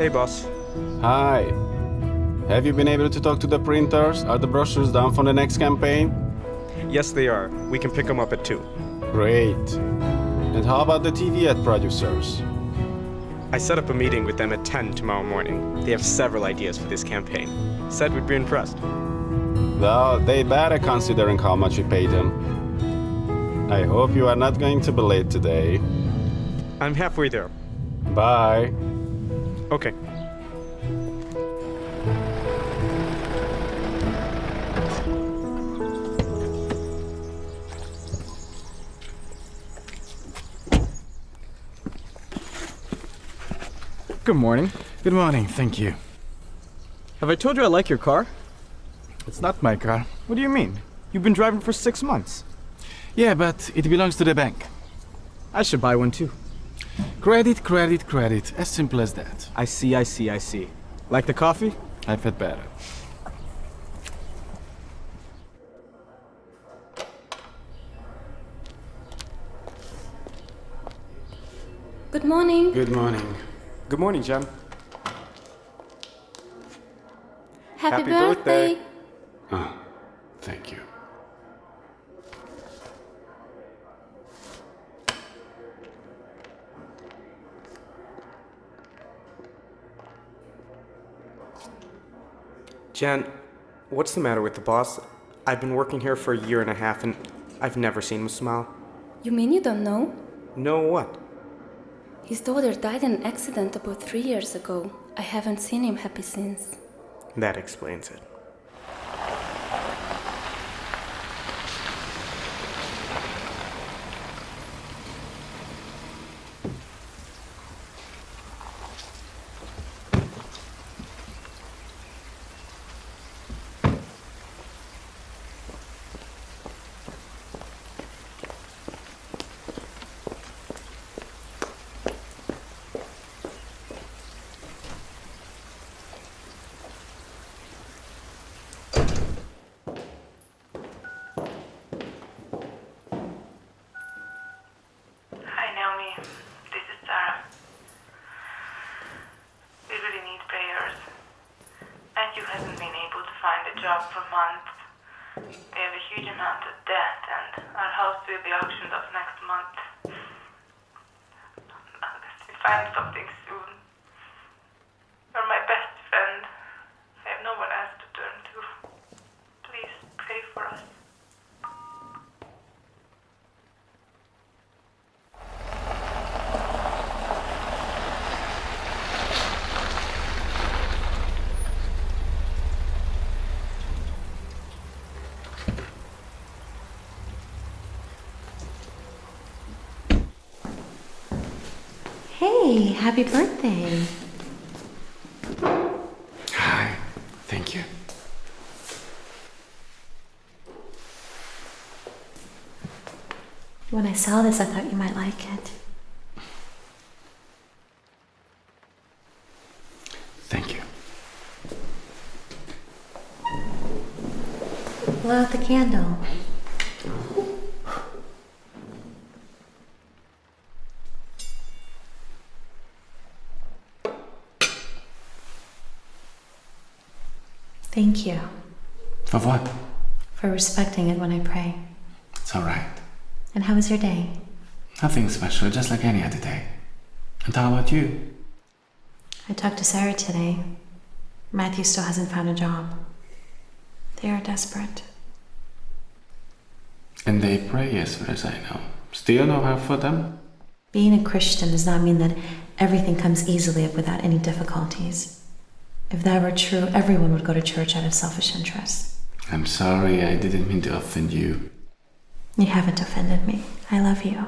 Hey, boss. Hi. Have you been able to talk to the printers? Are the brochures done for the next campaign? Yes, they are. We can pick them up at 2. Great. And how about the TV ad producers? I set up a meeting with them at 10 tomorrow morning. They have several ideas for this campaign. Said we'd be impressed. Well, they better considering how much we paid them. I hope you are not going to be late today. I'm halfway there. Bye. Okay. Good morning. Good morning, thank you. Have I told you I like your car? It's not my car. What do you mean? You've been driving for 6 months. Yeah, but it belongs to the bank. I should buy one too. Credit, credit, credit. As simple as that. I see. Like the coffee? I've had better. Good morning. Good morning. Good morning, Jen. Happy Happy birthday. birthday. Oh, thank you. Jen, what's the matter with the boss? I've been working here for a year and a half and I've never seen him smile. You mean you don't know? Know what? His daughter died in an accident about 3 years ago. I haven't seen him happy since. That explains it. Hi, Naomi. This is Sarah. We really need prayers. Andrew hasn't been able to find a job for months. We have a huge amount of debt, and our house will be auctioned off next month. Unless we find something soon. You're my best friend. I have no one else to turn to. Please pray for us. Hey, happy birthday. Hi, thank you. When I saw this, I thought you might like it. Thank you. Blow out the candle. Thank you For what? for respecting it when I pray. It's alright. And how was your day? Nothing special, just like any other day. And how about you? I talked to Sarah today. Matthew still hasn't found a job. They are desperate. And they pray as far as I know. Still no help for them? Being a Christian does not mean that everything comes easily without any difficulties. If that were true, everyone would go to church out of selfish interest. I'm sorry, I didn't mean to offend you. You haven't offended me. I love you.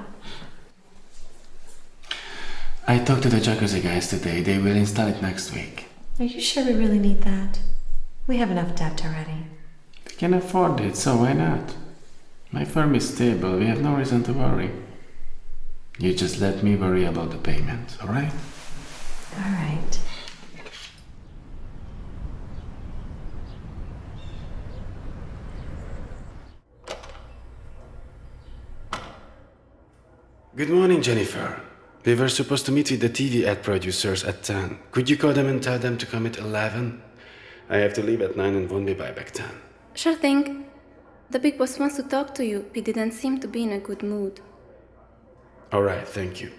I talked to the jacuzzi guys today. They will install it next week. Are you sure we really need that? We have enough debt already. They can afford it, so why not? My firm is stable. We have no reason to worry. You just let me worry about the payment, alright? All right. Good morning, Jennifer. We were supposed to meet with the TV ad producers at 10. Could you call them and tell them to come at 11? I have to leave at 9 and won't be by back 10. Sure thing. The big boss wants to talk to you. He didn't seem to be in a good mood. Alright, thank you.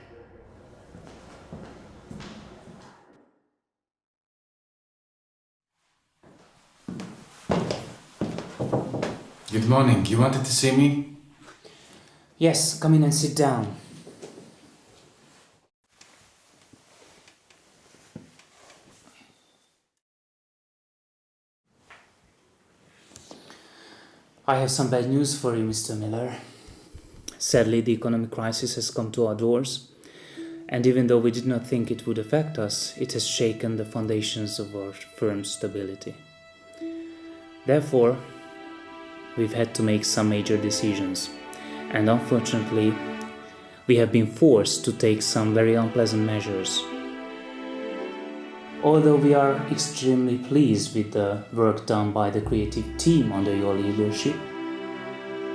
Good morning. You wanted to see me? Yes, come in and sit down. I have some bad news for you, Mr. Miller. Sadly, the economic crisis has come to our doors, and even though we did not think it would affect us, it has shaken the foundations of our firm's stability. Therefore, we've had to make some major decisions, and unfortunately, we have been forced to take some very unpleasant measures. Although we are extremely pleased with the work done by the creative team under your leadership,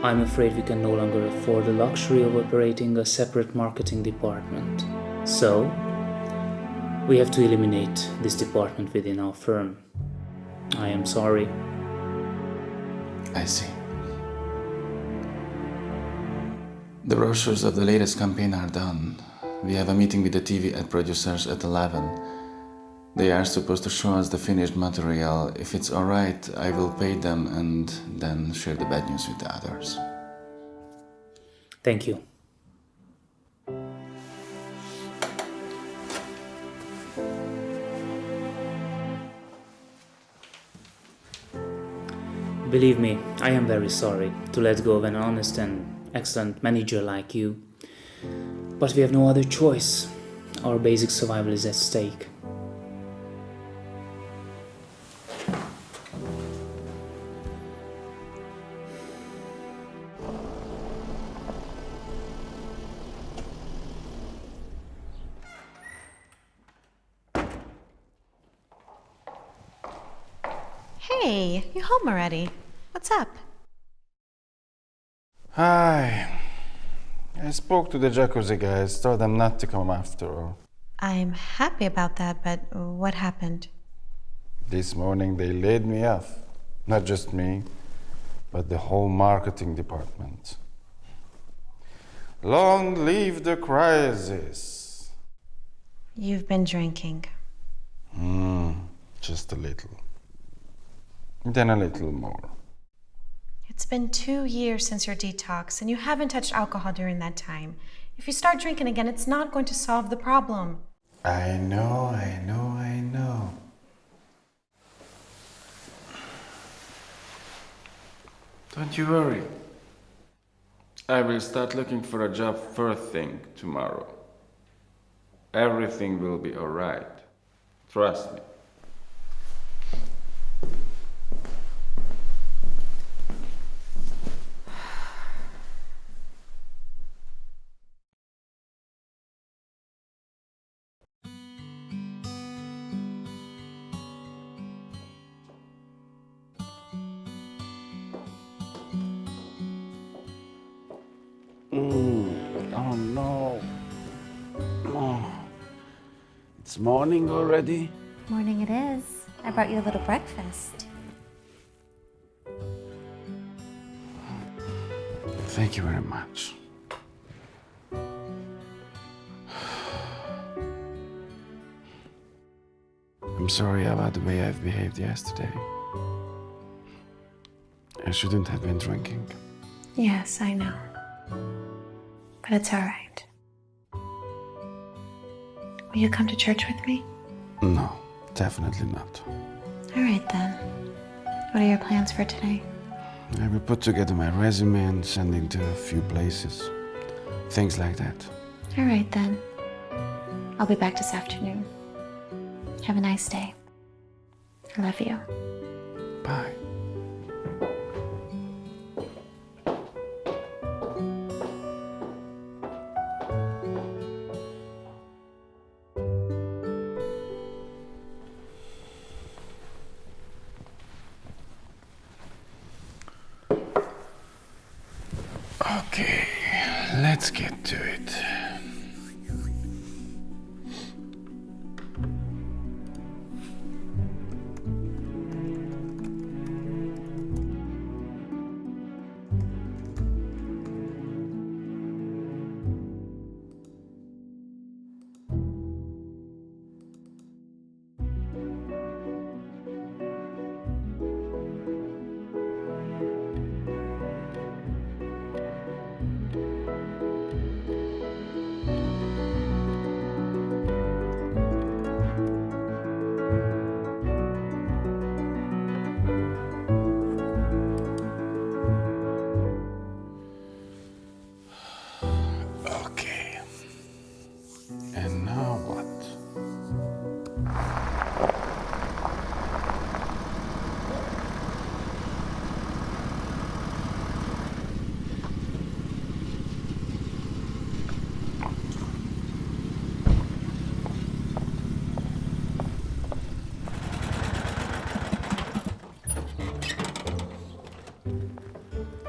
I'm afraid we can no longer afford the luxury of operating a separate marketing department. So, we have to eliminate this department within our firm. I am sorry. I see. The brochures of the latest campaign are done. We have a meeting with the TV ad producers at 11. They are supposed to show us the finished material. If it's alright, I will pay them and then share the bad news with the others. Thank you. Believe me, I am very sorry to let go of an honest and excellent manager like you. But we have no other choice. Our basic survival is at stake. Hey, you home already? What's up? Hi. I spoke to the jacuzzi guys, told them not to come after all. I'm happy about that, but what happened? This morning they laid me off. Not just me, but the whole marketing department. Long live the crisis. You've been drinking. Just a little. Then a little more. It's been 2 years since your detox, and you haven't touched alcohol during that time. If you start drinking again, it's not going to solve the problem. I know. Don't you worry. I will start looking for a job first thing tomorrow. Everything will be alright. Trust me. Oh no. Oh. It's morning already? Morning it is. I brought you a little breakfast. Thank you very much. I'm sorry about the way I've behaved yesterday. I shouldn't have been drinking. Yes, I know. But it's all right. Will you come to church with me? No, definitely not. All right then. What are your plans for today? I will put together my resume and send it to a few places. Things like that. All right then. I'll be back this afternoon. Have a nice day. I love you. Bye. Okay, let's get to it.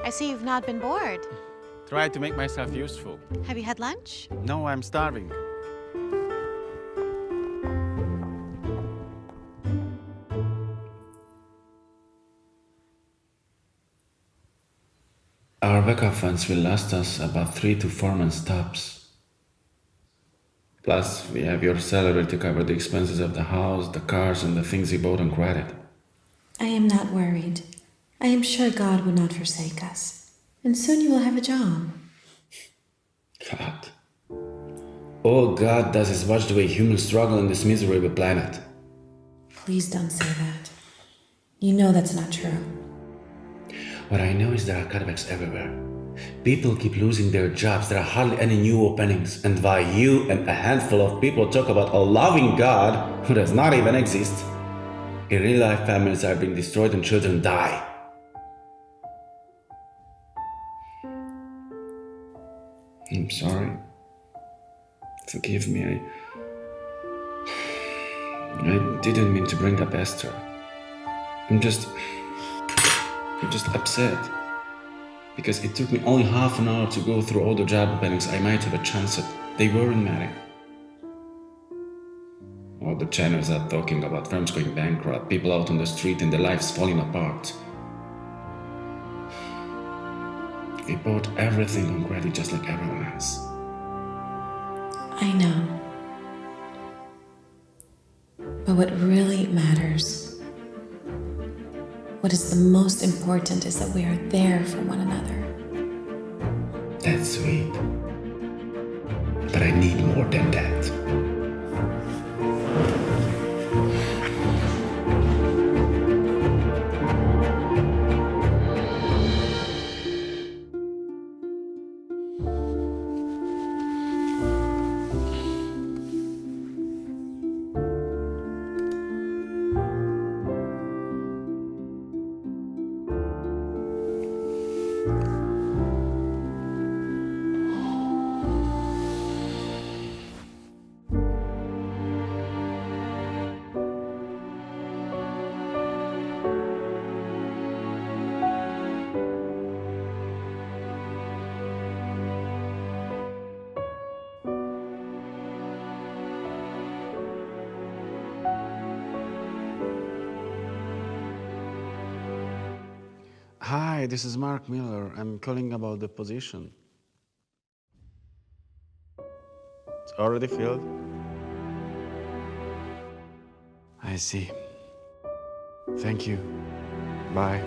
I see you've not been bored. Try to make myself useful. Have you had lunch? No, I'm starving. Our backup funds will last us about 3 to 4 months tops. Plus, we have your salary to cover the expenses of the house, the cars, and the things we bought on credit. I am not worried. I am sure God will not forsake us. And soon you will have a job. God. All God does is watch the way humans struggle on this miserable planet. Please don't say that. You know that's not true. What I know is there are cutbacks everywhere. People keep losing their jobs, there are hardly any new openings, and while you and a handful of people talk about a loving God who does not even exist, in real life families are being destroyed and children die. I'm sorry. Forgive me, I didn't mean to bring up Esther. I'm just upset. Because it took me only half an hour to go through all the job openings I might have a chance at. They weren't many. All the channels are talking about firms going bankrupt, people out on the street and their lives falling apart. We bought everything on credit just like everyone else. I know. But what really matters, what is the most important, is that we are there for one another. That's sweet. But I need more than that. Hi, this is Mark Miller. I'm calling about the position. It's already filled? I see. Thank you. Bye.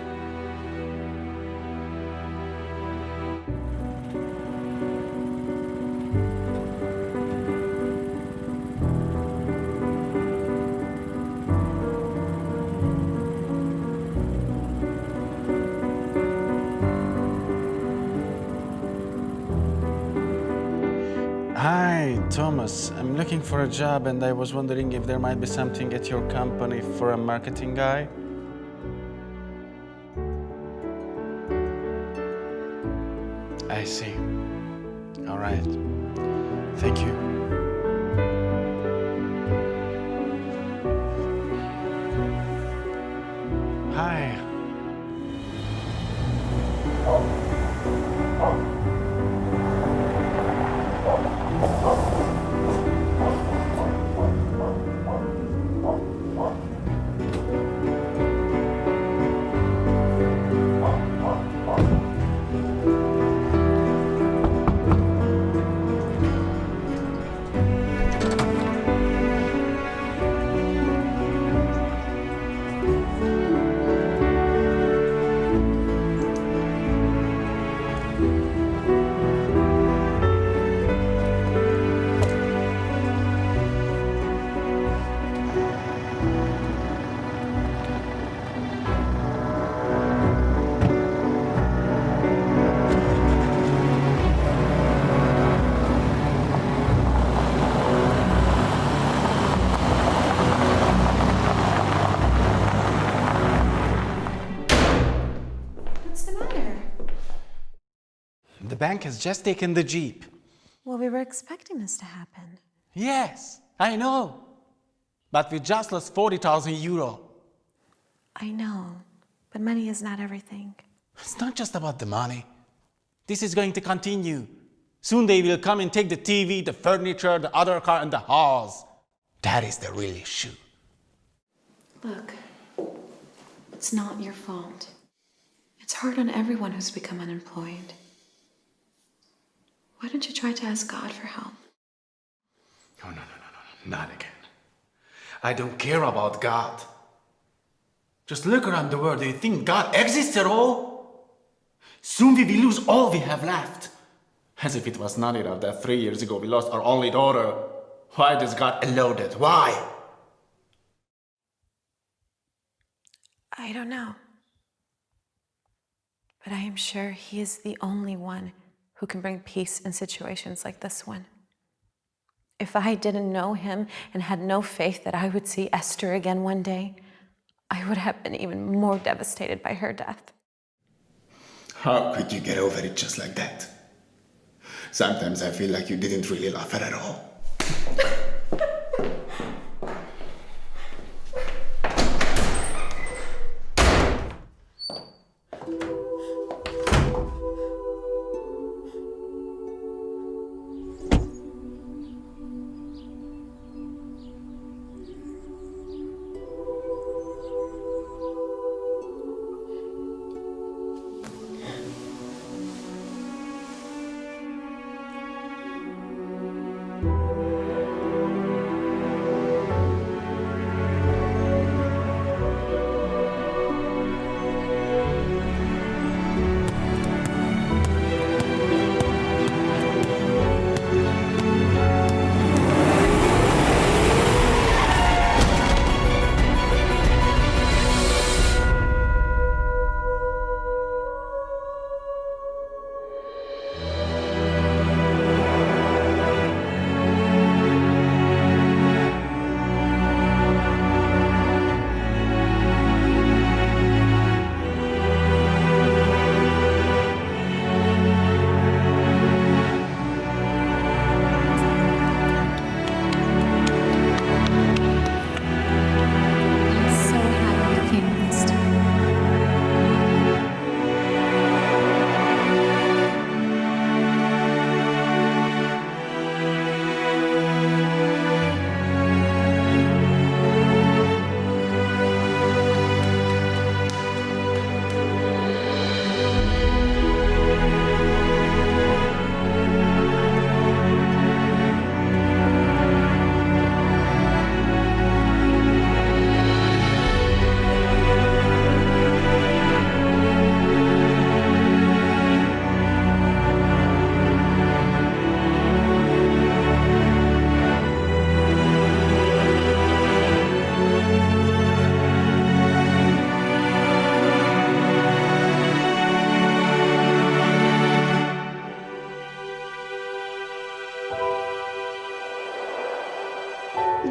Hi, Thomas. I'm looking for a job and I was wondering if there might be something at your company for a marketing guy. I see. All right. Thank you. Hi. What's the matter? The bank has just taken the Jeep. Well, we were expecting this to happen. Yes, I know. But we just lost 40,000 euro. I know, but money is not everything. It's not just about the money. This is going to continue. Soon they will come and take the TV, the furniture, the other car, and the house. That is the real issue. Look, it's not your fault. It's hard on everyone who's become unemployed. Why don't you try to ask God for help? Oh, no, not again. I don't care about God. Just look around the world. Do you think God exists at all? Soon we will lose all we have left. As if it was not enough that 3 years ago we lost our only daughter. Why does God allow that? Why? I don't know. But I am sure He is the only one who can bring peace in situations like this one. If I didn't know Him and had no faith that I would see Esther again one day, I would have been even more devastated by her death. How could you get over it just like that? Sometimes I feel like you didn't really love her at all.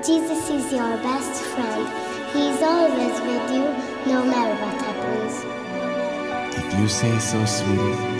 Jesus is your best friend. He's always with you, no matter what happens. If you say so, sweetie.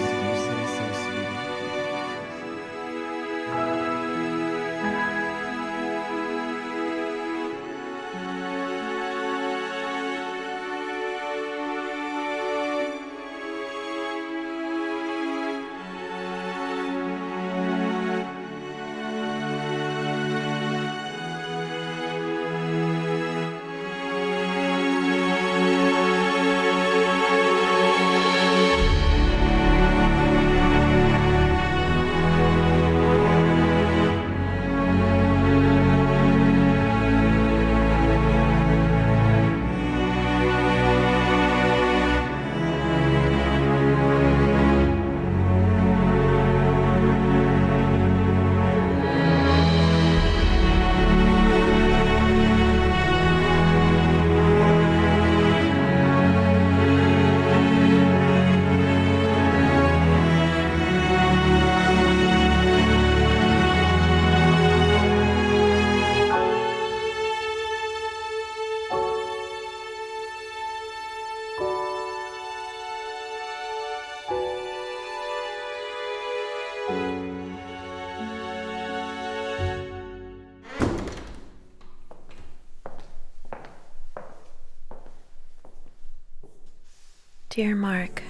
Dear Mark,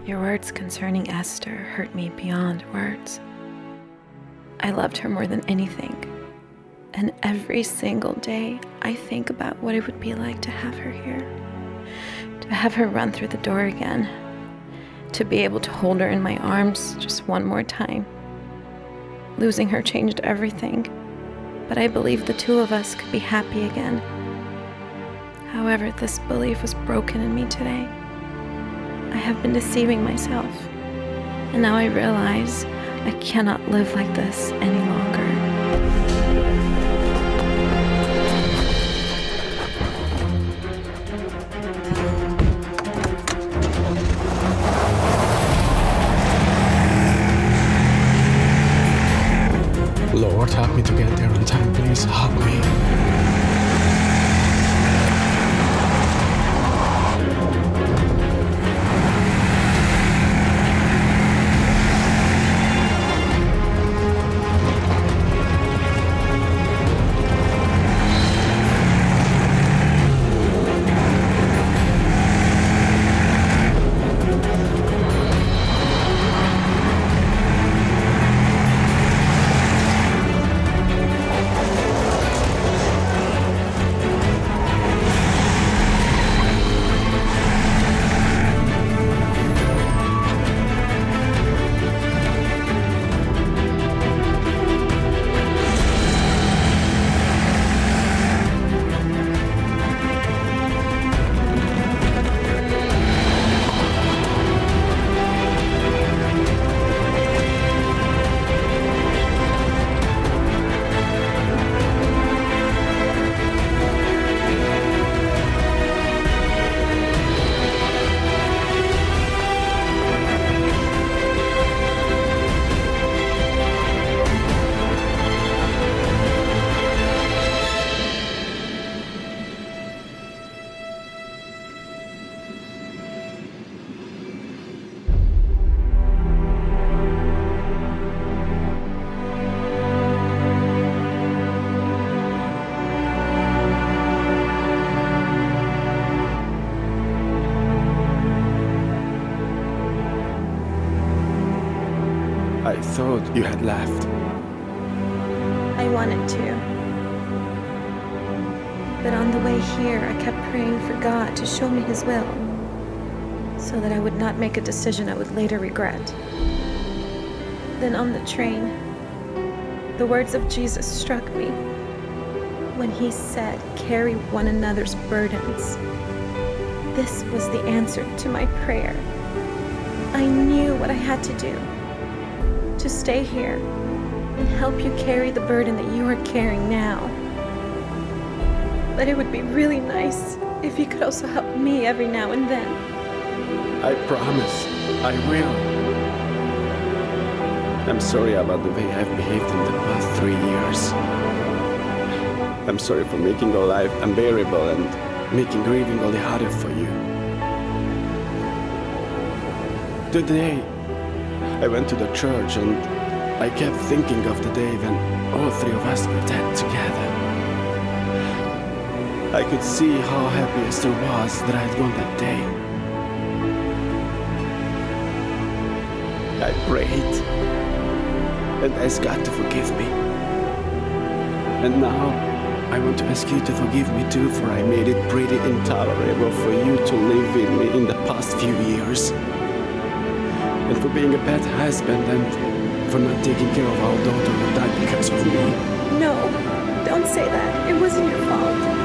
Your words concerning Esther hurt me beyond words. I loved her more than anything. And every single day, I think about what it would be like to have her here. To have her run through the door again. To be able to hold her in my arms just one more time. Losing her changed everything, but I believed the two of us could be happy again. However, this belief was broken in me today. I have been deceiving myself, and now I realize I cannot live like this any longer. Lord, help me to get there on time, please. Help me. I thought you had left. I wanted to. But on the way here, I kept praying for God to show me His will, so that I would not make a decision I would later regret. Then on the train, the words of Jesus struck me when He said, "Carry one another's burdens." This was the answer to my prayer. I knew what I had to do. To stay here and help you carry the burden that you are carrying now. But it would be really nice if you could also help me every now and then. I promise. I will. I'm sorry about the way I've behaved in the past 3 years. I'm sorry for making your life unbearable and making grieving all the harder for you. Today, I went to the church and I kept thinking of the day when all three of us were dead together. I could see how happy Esther was that I had won that day. I prayed and asked God to forgive me. And now I want to ask you to forgive me too, for I made it pretty intolerable for you to live with me in the past few years. And for being a bad husband and for not taking care of our daughter who died because of me. No, don't say that. It wasn't your fault.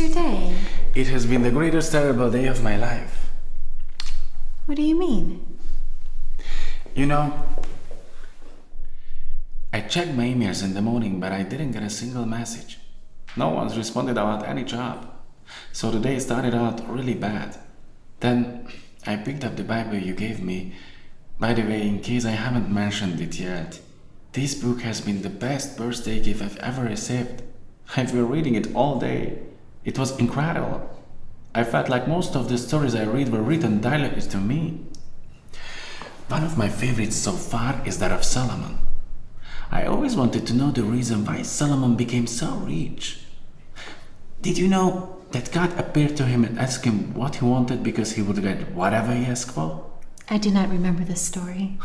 your day? It has been the greatest terrible day of my life. What do you mean? You know, I checked my emails in the morning, but I didn't get a single message. No one's responded about any job. So the day started out really bad. Then I picked up the Bible you gave me. By the way, in case I haven't mentioned it yet, this book has been the best birthday gift I've ever received. I've been reading it all day. It was incredible. I felt like most of the stories I read were written directly to me. One of my favorites so far is that of Solomon. I always wanted to know the reason why Solomon became so rich. Did you know that God appeared to him and asked him what he wanted because he would get whatever he asked for? I do not remember this story.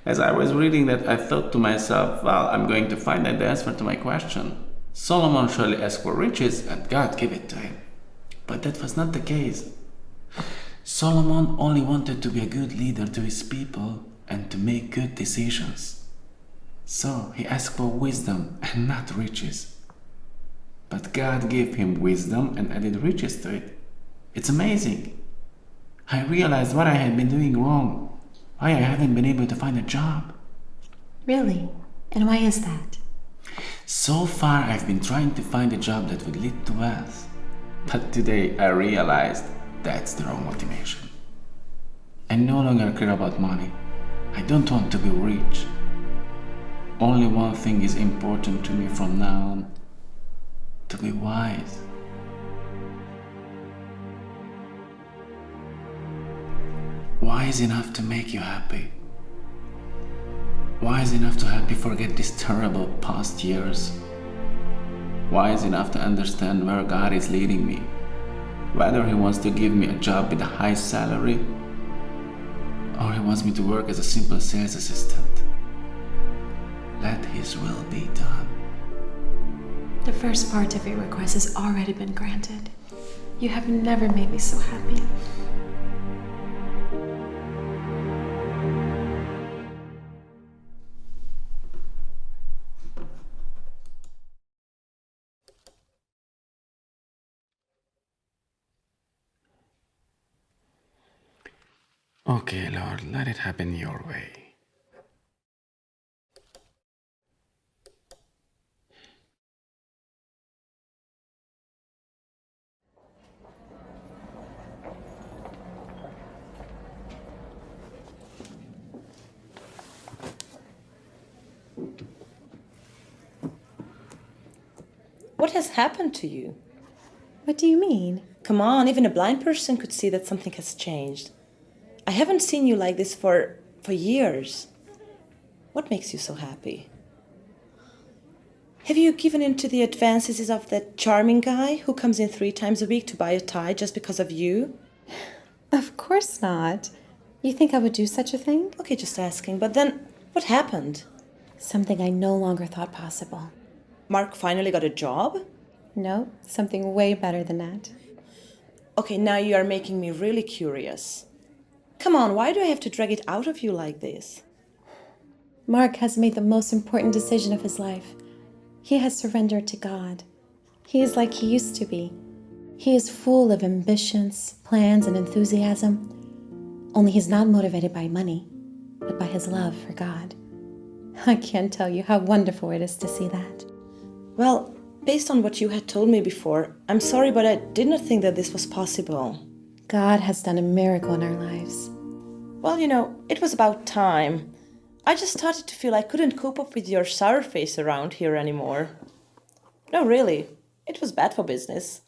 As I was reading that, I thought to myself, well, I'm going to find out the answer to my question. Solomon surely asked for riches and God gave it to him. But that was not the case. Solomon only wanted to be a good leader to his people and to make good decisions. So he asked for wisdom and not riches. But God gave him wisdom and added riches to it. It's amazing. I realized what I had been doing wrong, why I haven't been able to find a job. Really? And why is that? So far, I've been trying to find a job that would lead to wealth. But today, I realized that's the wrong motivation. I no longer care about money. I don't want to be rich. Only one thing is important to me from now on: to be wise. Wise enough to make you happy. Wise enough to help you forget these terrible past years. Wise enough to understand where God is leading me. Whether He wants to give me a job with a high salary, or He wants me to work as a simple sales assistant. Let His will be done. The first part of your request has already been granted. You have never made me so happy. Okay, Lord, let it happen your way. What has happened to you? What do you mean? Come on, even a blind person could see that something has changed. I haven't seen you like this for years. What makes you so happy? Have you given in to the advances of that charming guy who comes in 3 times a week to buy a tie just because of you? Of course not. You think I would do such a thing? Okay, just asking. But then, what happened? Something I no longer thought possible. Mark finally got a job? No, something way better than that. Okay, now you are making me really curious. Come on, why do I have to drag it out of you like this? Mark has made the most important decision of his life. He has surrendered to God. He is like he used to be. He is full of ambitions, plans, and enthusiasm. Only he's not motivated by money, but by his love for God. I can't tell you how wonderful it is to see that. Well, based on what you had told me before, I'm sorry, but I did not think that this was possible. God has done a miracle in our lives. Well, you know, it was about time. I just started to feel I couldn't cope up with your sour face around here anymore. No, really. It was bad for business.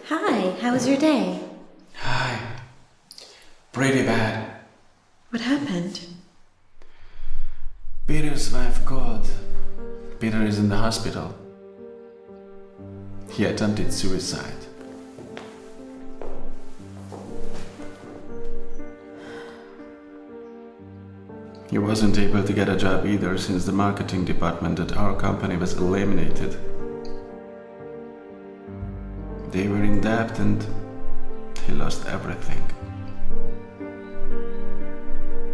Hi, how was your day? Hi. Pretty bad. What happened? Peter's wife called. Peter is in the hospital. He attempted suicide. He wasn't able to get a job either since the marketing department at our company was eliminated. They were in debt and he lost everything.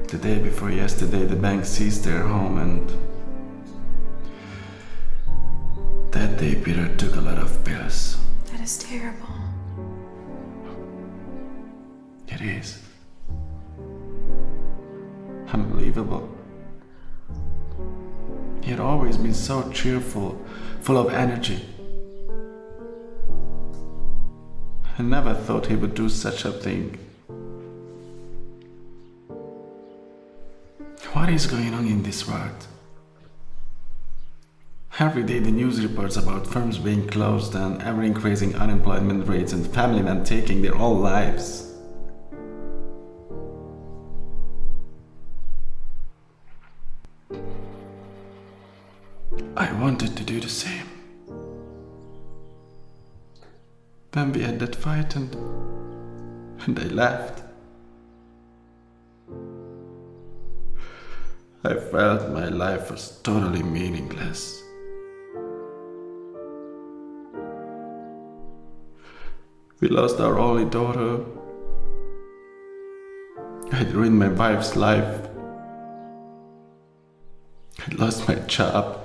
The day before yesterday, the bank seized their home, and that day Peter took a lot of pills. That is terrible. It is. Unbelievable. He had always been so cheerful, full of energy. I never thought he would do such a thing. What is going on in this world? Every day the news reports about firms being closed and ever-increasing unemployment rates and family men taking their own lives. I wanted to do the same. When we had that fight and I left, I felt my life was totally meaningless. We lost our only daughter. I'd ruined my wife's life. I'd lost my job.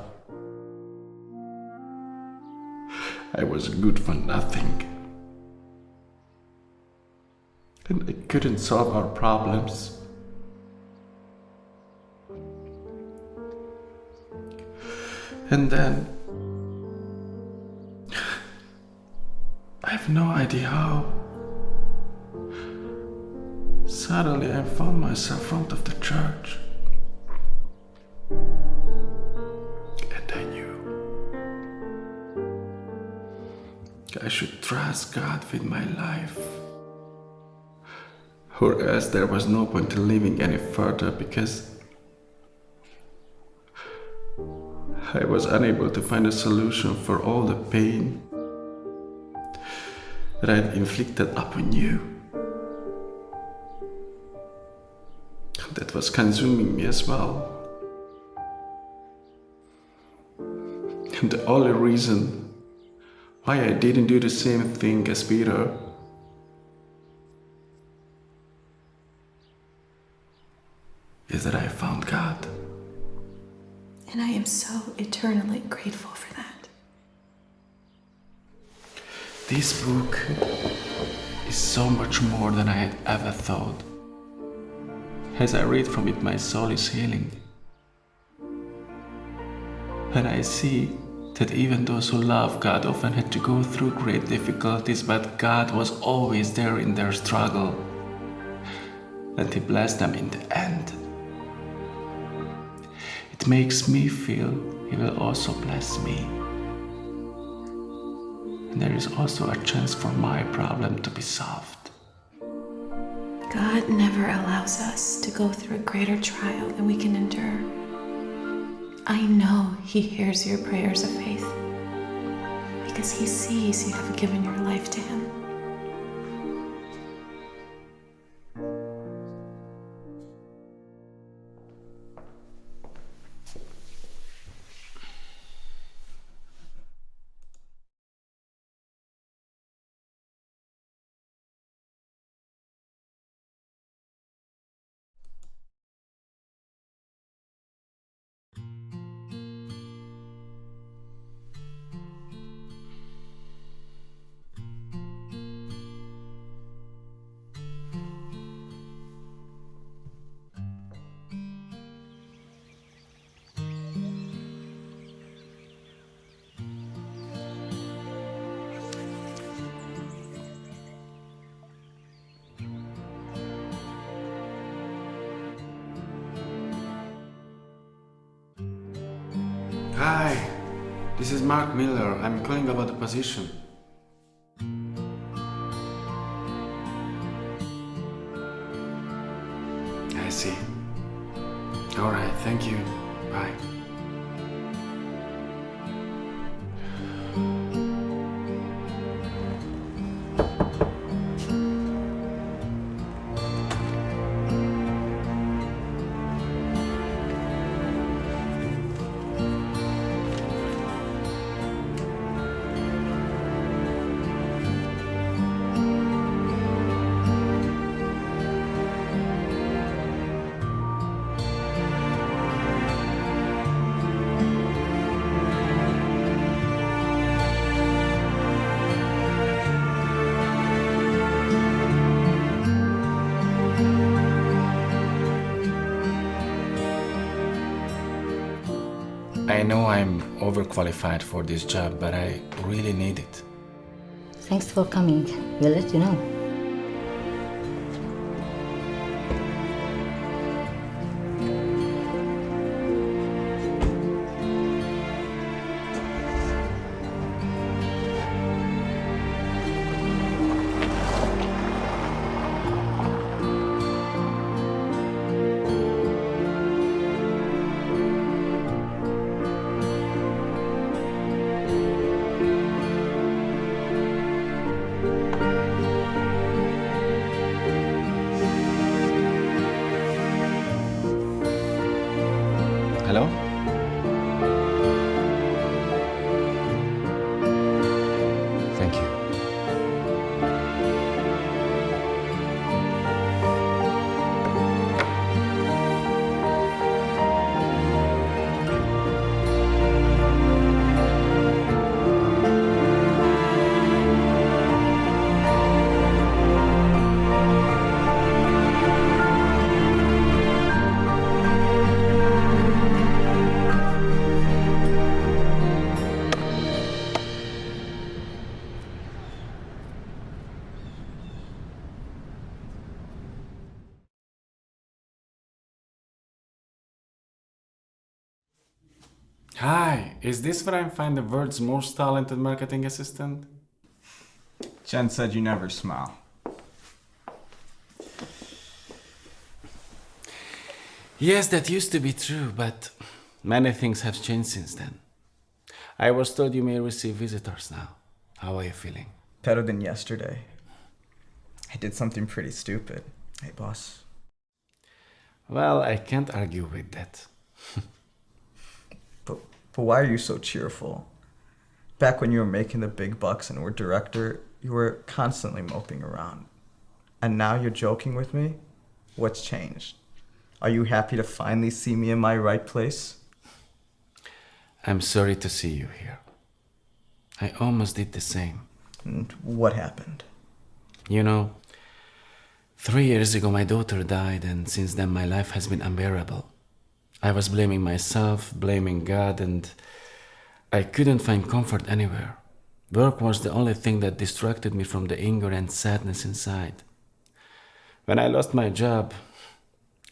I was good for nothing. And I couldn't solve our problems. And then I have no idea how. Suddenly I found myself in front of the church. And I knew I should trust God with my life. Or else there was no point in living any further, because I was unable to find a solution for all the pain that I had inflicted upon you. That was consuming me as well. And the only reason why I didn't do the same thing as Peter is that I found God. And I am so eternally grateful for that. This book is so much more than I had ever thought. As I read from it, my soul is healing. And I see that even those who love God often had to go through great difficulties, but God was always there in their struggle. And He blessed them in the end. It makes me feel He will also bless me. And there is also a chance for my problem to be solved. God never allows us to go through a greater trial than we can endure. I know He hears your prayers of faith because He sees you have given your life to Him. Hi, this is Mark Miller. I'm calling about the position. I see. All right, thank you. Bye. I know I'm overqualified for this job, but I really need it. Thanks for coming. We'll let you know. Hello? Thank you. Hi, is this where I find the world's most talented marketing assistant? Jen said you never smile. Yes, that used to be true, but many things have changed since then. I was told you may receive visitors now. How are you feeling? Better than yesterday. I did something pretty stupid. Hey, boss. Well, I can't argue with that. But why are you so cheerful? Back when you were making the big bucks and were director, you were constantly moping around. And now you're joking with me? What's changed? Are you happy to finally see me in my right place? I'm sorry to see you here. I almost did the same. And what happened? You know, 3 years ago my daughter died, and since then my life has been unbearable. I was blaming myself, blaming God, and I couldn't find comfort anywhere. Work was the only thing that distracted me from the anger and sadness inside. When I lost my job,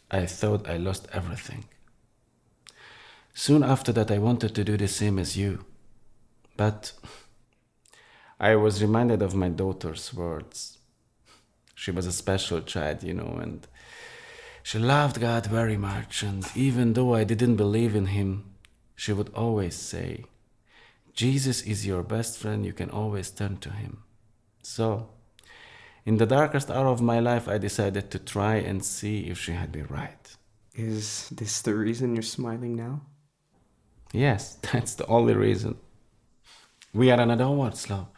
I thought I lost everything. Soon after that, I wanted to do the same as you. But I was reminded of my daughter's words. She was a special child, you know, and she loved God very much. And even though I didn't believe in Him, she would always say, Jesus is your best friend, you can always turn to Him. So, in the darkest hour of my life, I decided to try and see if she had been right. Is this the reason you're smiling now? Yes, that's the only reason. We are on a downward slope.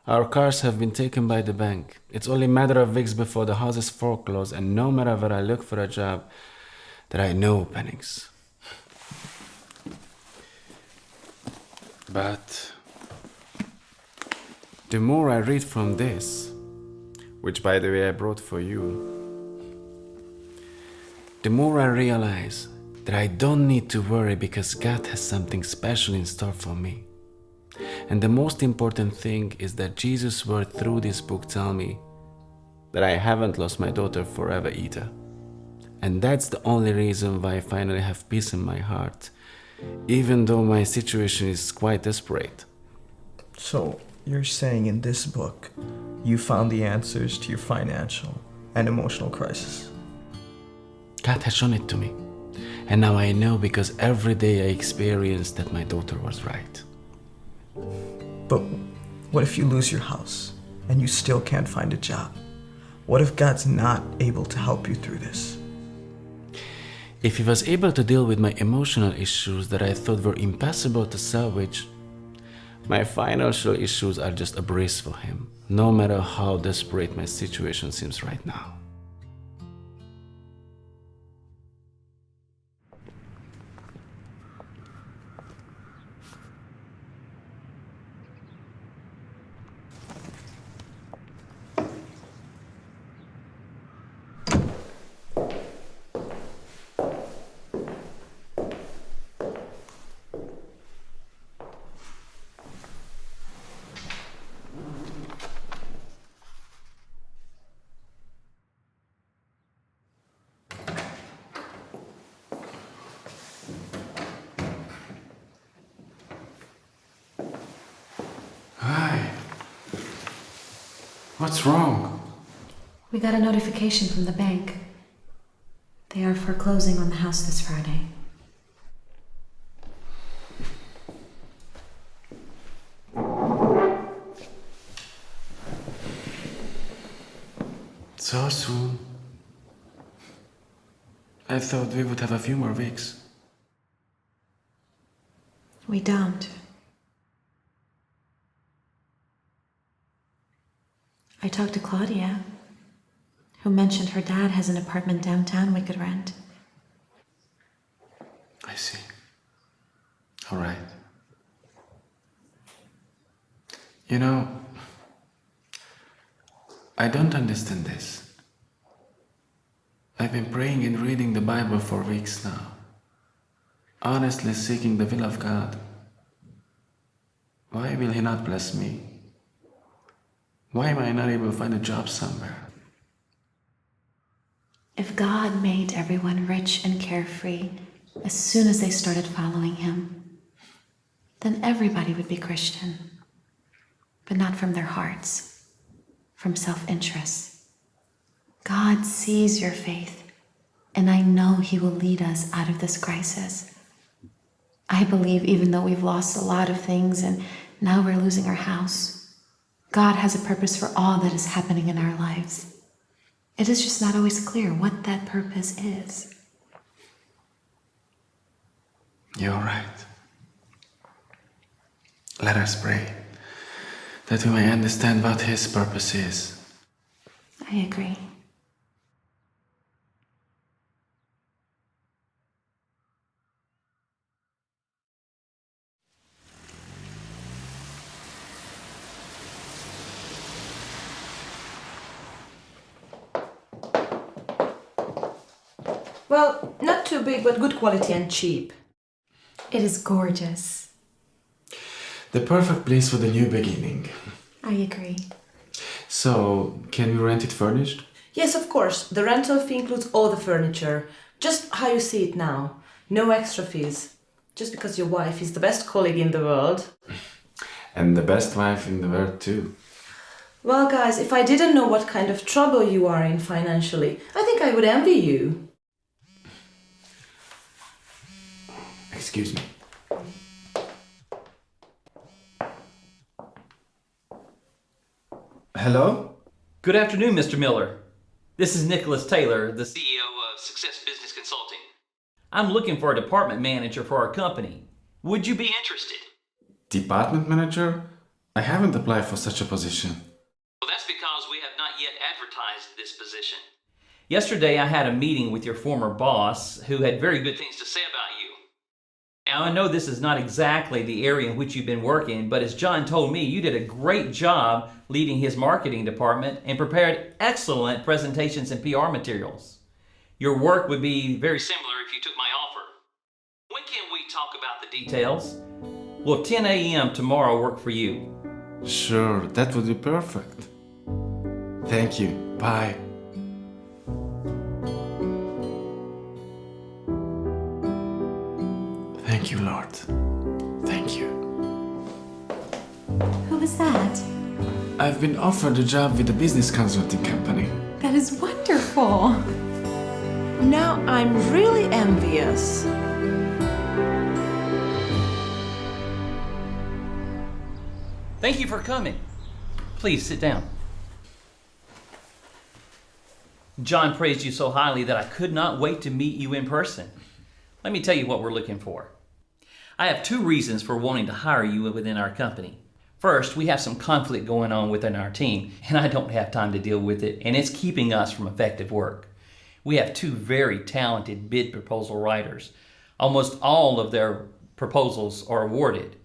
Our cars have been taken by the bank. It's only a matter of weeks before the house is foreclosed, and no matter where I look for a job, there are no openings. But the more I read from this, which by the way I brought for you, the more I realize that I don't need to worry because God has something special in store for me. And the most important thing is that Jesus' word through this book tell me that I haven't lost my daughter forever either. And that's the only reason why I finally have peace in my heart, even though my situation is quite desperate. So, you're saying in this book, you found the answers to your financial and emotional crisis? God has shown it to me. And now I know because every day I experience that my daughter was right. But what if you lose your house and you still can't find a job? What if God's not able to help you through this? If He was able to deal with my emotional issues that I thought were impossible to salvage, my financial issues are just a breeze for Him, no matter how desperate my situation seems right now. What's wrong? We got a notification from the bank. They are foreclosing on the house this Friday. So soon. I thought we would have a few more weeks. We don't. I talked to Claudia, who mentioned her dad has an apartment downtown we could rent. I see. All right. You know, I don't understand this. I've been praying and reading the Bible for weeks now, honestly seeking the will of God. Why will He not bless me? Why am I not able to find a job somewhere? If God made everyone rich and carefree as soon as they started following Him, then everybody would be Christian, but not from their hearts, from self-interest. God sees your faith, and I know He will lead us out of this crisis. I believe even though we've lost a lot of things and now we're losing our house, God has a purpose for all that is happening in our lives. It is just not always clear what that purpose is. You're right. Let us pray that we may understand what His purpose is. I agree. Well, not too big, but good quality and cheap. It is gorgeous. The perfect place for the new beginning. I agree. So, can we rent it furnished? Yes, of course. The rental fee includes all the furniture. Just how you see it now. No extra fees. Just because your wife is the best colleague in the world. And the best wife in the world, too. Well, guys, if I didn't know what kind of trouble you are in financially, I think I would envy you. Excuse me. Hello? Good afternoon, Mr. Miller. This is Nicholas Taylor, the CEO of Success Business Consulting. I'm looking for a department manager for our company. Would you be interested? Department manager? I haven't applied for such a position. Well, that's because we have not yet advertised this position. Yesterday, I had a meeting with your former boss, who had very good things to say about you. Now, I know this is not exactly the area in which you've been working, but as John told me, you did a great job leading his marketing department and prepared excellent presentations and PR materials. Your work would be very similar if you took my offer. When can we talk about the details? Will 10 a.m. tomorrow work for you? Sure, that would be perfect. Thank you. Bye. Thank you, Lord. Thank you. Who is that? I've been offered a job with a business consulting company. That is wonderful. Now I'm really envious. Thank you for coming. Please sit down. John praised you so highly that I could not wait to meet you in person. Let me tell you what we're looking for. I have two reasons for wanting to hire you within our company. First, we have some conflict going on within our team, and I don't have time to deal with it, and it's keeping us from effective work. We have two very talented bid proposal writers. Almost all of their proposals are awarded.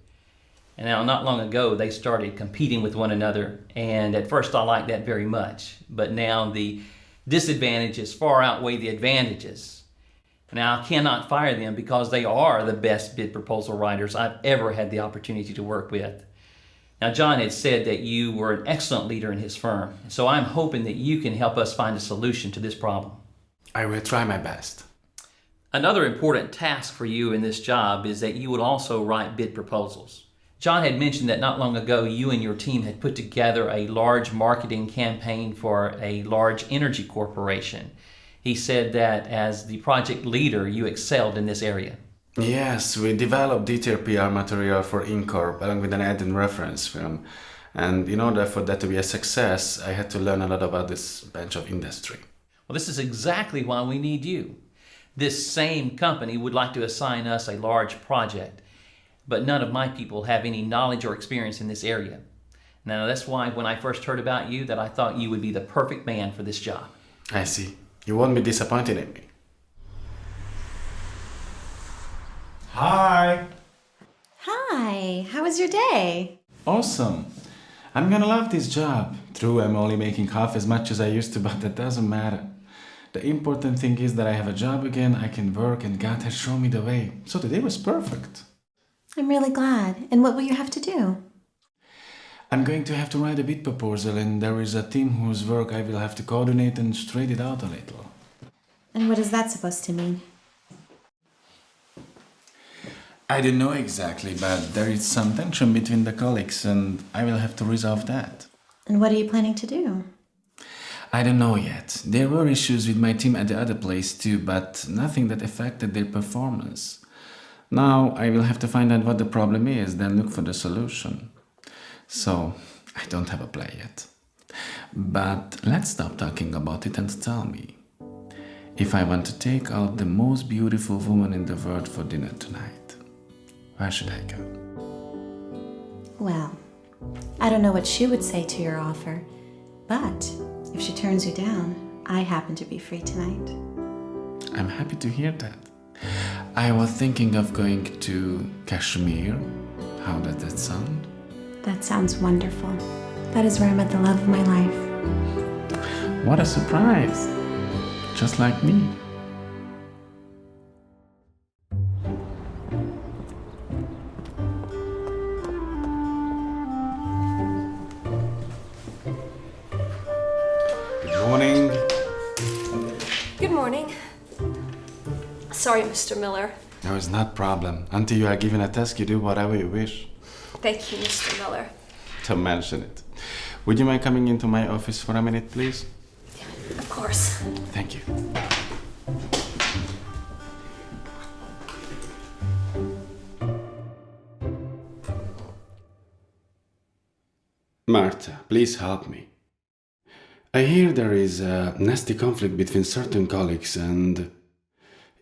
And now, not long ago, they started competing with one another, and at first I liked that very much, but now the disadvantages far outweigh the advantages. Now, I cannot fire them because they are the best bid proposal writers I've ever had the opportunity to work with. Now, John had said that you were an excellent leader in his firm, so I'm hoping that you can help us find a solution to this problem. I will try my best. Another important task for you in this job is that you would also write bid proposals. John had mentioned that not long ago you and your team had put together a large marketing campaign for a large energy corporation. He said that as the project leader, you excelled in this area. Yes, we developed detailed PR material for Incorp along with an ad and reference film. And in order for that to be a success, I had to learn a lot about this branch of industry. Well, this is exactly why we need you. This same company would like to assign us a large project, but none of my people have any knowledge or experience in this area. Now, that's why when I first heard about you, that I thought you would be the perfect man for this job. I see. You won't be disappointed in me. Hi! Hi, how was your day? Awesome! I'm gonna love this job. True, I'm only making half as much as I used to, but that doesn't matter. The important thing is that I have a job again, I can work, and God has shown me the way. So today was perfect. I'm really glad. And what will you have to do? I'm going to have to write a bid proposal, and there is a team whose work I will have to coordinate and straighten it out a little. And what is that supposed to mean? I don't know exactly, but there is some tension between the colleagues, and I will have to resolve that. And what are you planning to do? I don't know yet. There were issues with my team at the other place too, but nothing that affected their performance. Now I will have to find out what the problem is, then look for the solution. So, I don't have a plan yet. But let's stop talking about it and tell me. If I want to take out the most beautiful woman in the world for dinner tonight, where should I go? Well, I don't know what she would say to your offer, but if she turns you down, I happen to be free tonight. I'm happy to hear that. I was thinking of going to Kashmir. How does that sound? That sounds wonderful. That is where I met the love of my life. What a surprise! Just like me. Good morning. Good morning. Sorry, Mr. Miller. No, it's not a problem. Until you are given a task, you do whatever you wish. Thank you, Mr. Miller. Don't mention it. Would you mind coming into my office for a minute, please? Of course. Thank you. Martha, please help me. I hear there is a nasty conflict between certain colleagues and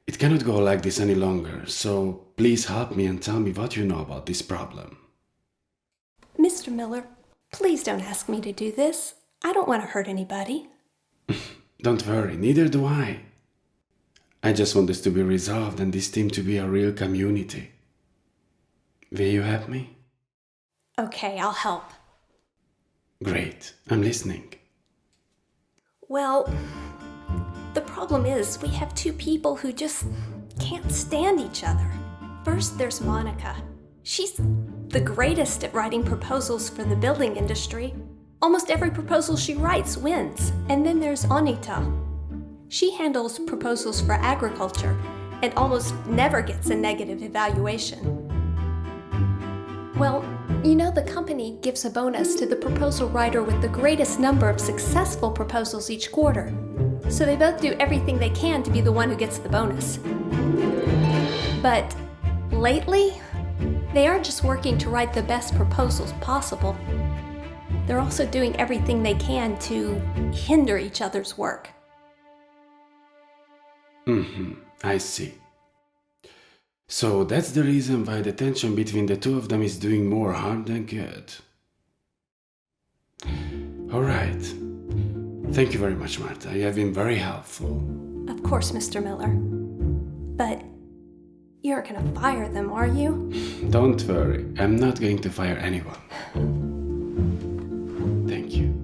it cannot go like this any longer, so please help me and tell me what you know about this problem. Mr. Miller, please don't ask me to do this. I don't want to hurt anybody. Don't worry, neither do I. I just want this to be resolved and this team to be a real community. Will you help me? Okay, I'll help. Great, I'm listening. Well, the problem is we have two people who just can't stand each other. First, there's Monica. She's the greatest at writing proposals for the building industry. Almost every proposal she writes wins. And then there's Anita. She handles proposals for agriculture and almost never gets a negative evaluation. Well, you know the company gives a bonus to the proposal writer with the greatest number of successful proposals each quarter. So they both do everything they can to be the one who gets the bonus. But lately, they aren't just working to write the best proposals possible. They're also doing everything they can to hinder each other's work. I see. So that's the reason why the tension between the two of them is doing more harm than good. All right. Thank you very much, Martha. You have been very helpful. Of course, Mr. Miller. But you're gonna fire them, are you? Don't worry. I'm not going to fire anyone. Thank you.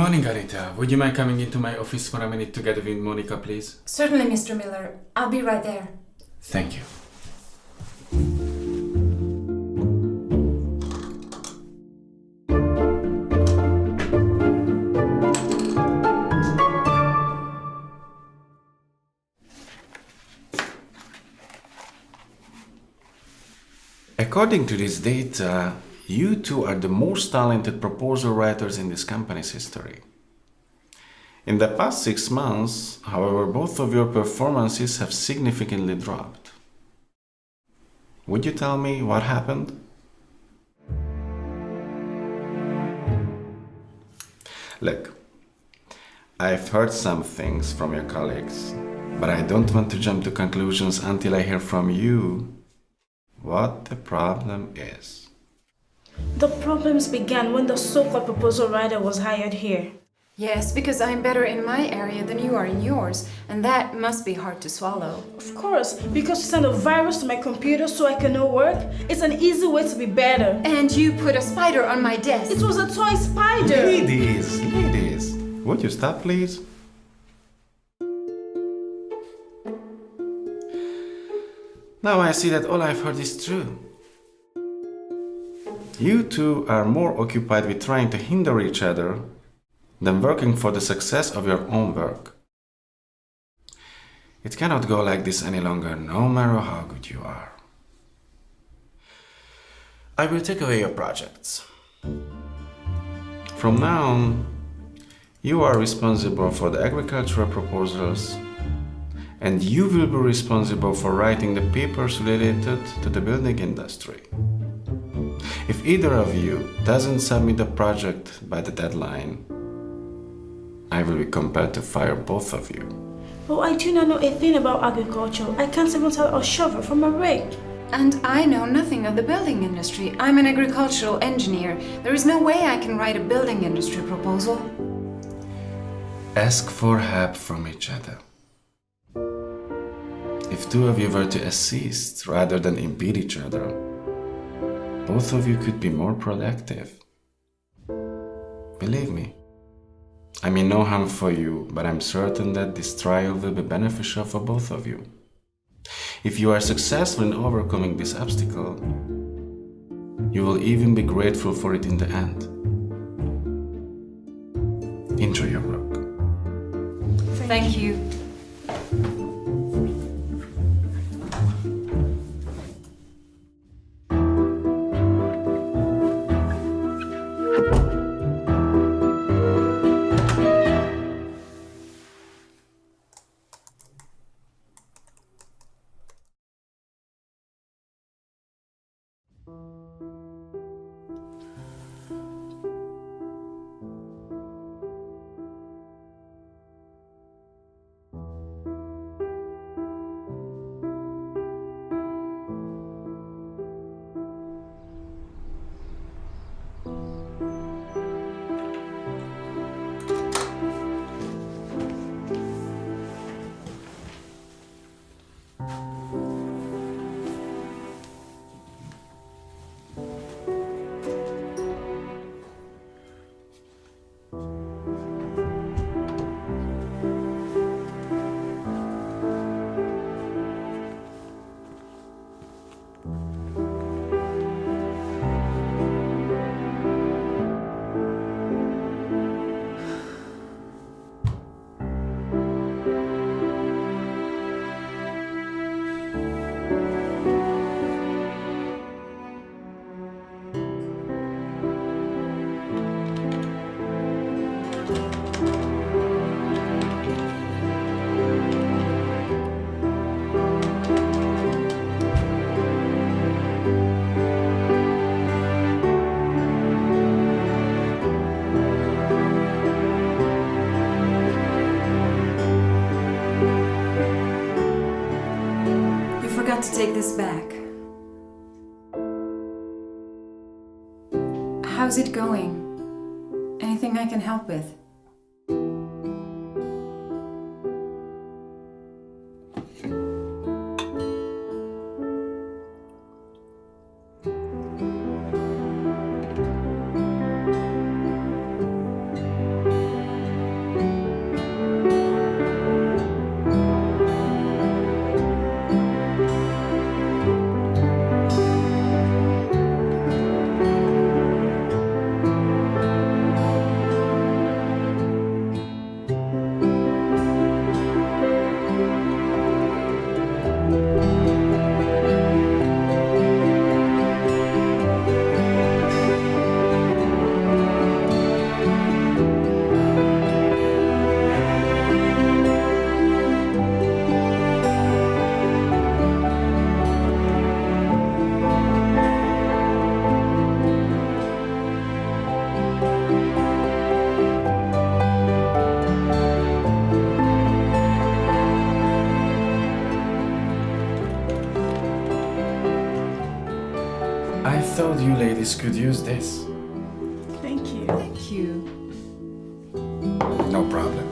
morning, Anita. Would you mind coming into my office for a minute together with Monica, please? Certainly, Mr. Miller. I'll be right there. Thank you. According to this data, you two are the most talented proposal writers in this company's history. In the past 6 months, however, both of your performances have significantly dropped. Would you tell me what happened? Look, I've heard some things from your colleagues, but I don't want to jump to conclusions until I hear from you what the problem is. The problems began when the so-called proposal writer was hired here. Yes, because I'm better in my area than you are in yours, and that must be hard to swallow. Of course, because you send a virus to my computer so I can know work. It's an easy way to be better. And you put a spider on my desk. It was a toy spider. Ladies, would you stop, please? Now I see that all I've heard is true. You two are more occupied with trying to hinder each other than working for the success of your own work. It cannot go like this any longer, no matter how good you are. I will take away your projects. From now on, you are responsible for the agricultural proposals, and you will be responsible for writing the papers related to the building industry. If either of you doesn't submit the project by the deadline, I will be compelled to fire both of you. But I do not know a thing about agriculture. I can't even tell a shovel from a rake. And I know nothing of the building industry. I'm an agricultural engineer. There is no way I can write a building industry proposal. Ask for help from each other. If two of you were to assist rather than impede each other, both of you could be more productive. Believe me, I mean no harm for you, but I'm certain that this trial will be beneficial for both of you. If you are successful in overcoming this obstacle, you will even be grateful for it in the end. Enjoy your work. Thank you. To take this back. How's it going? Anything I can help with? thought you ladies could use this. Thank you. Thank you. No problem.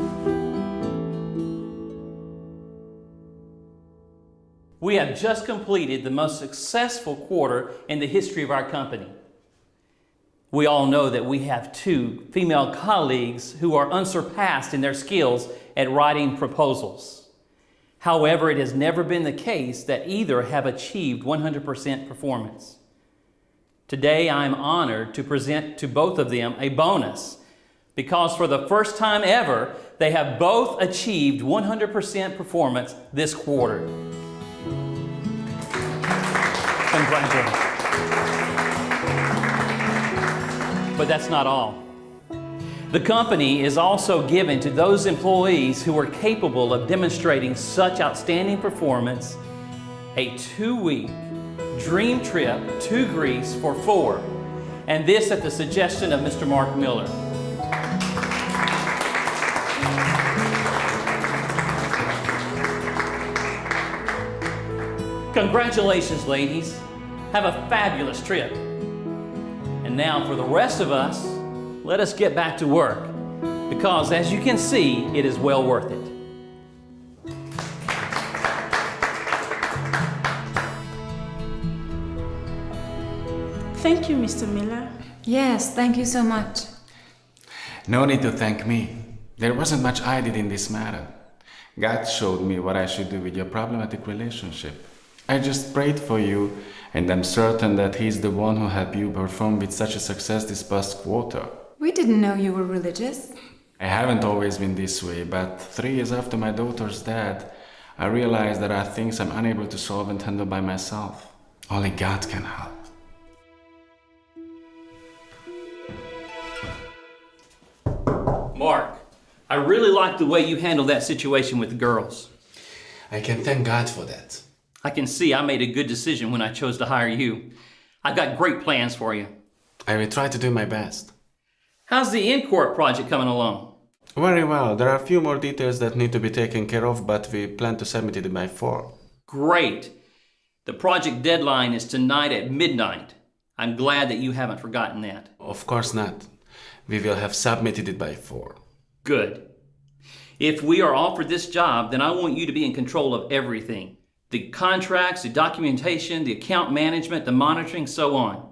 We have just completed the most successful quarter in the history of our company. We all know that we have 2 female colleagues who are unsurpassed in their skills at writing proposals. However, it has never been the case that either have achieved 100% performance. Today, I am honored to present to both of them a bonus because for the first time ever, they have both achieved 100% performance this quarter. Congratulations. But that's not all. The company is also given to those employees who are capable of demonstrating such outstanding performance a 2-week dream trip to Greece for 4, and this at the suggestion of Mr. Mark Miller. Congratulations, ladies. Have a fabulous trip. And now for the rest of us, let us get back to work, because as you can see, it is well worth it. Thank you, Mr. Miller. Yes, thank you so much. No need to thank me. There wasn't much I did in this matter. God showed me what I should do with your problematic relationship. I just prayed for you, and I'm certain that He's the one who helped you perform with such a success this past quarter. We didn't know you were religious. I haven't always been this way, but 3 years after my daughter's death, I realized there are things I'm unable to solve and handle by myself. Only God can help. Mark, I really like the way you handled that situation with the girls. I can thank God for that. I can see I made a good decision when I chose to hire you. I've got great plans for you. I will try to do my best. How's the in-court project coming along? Very well. There are a few more details that need to be taken care of, but we plan to submit it by 4. Great. The project deadline is tonight at midnight. I'm glad that you haven't forgotten that. Of course not. We will have submitted it by 4. Good. If we are offered this job, then I want you to be in control of everything. The contracts, the documentation, the account management, the monitoring, so on.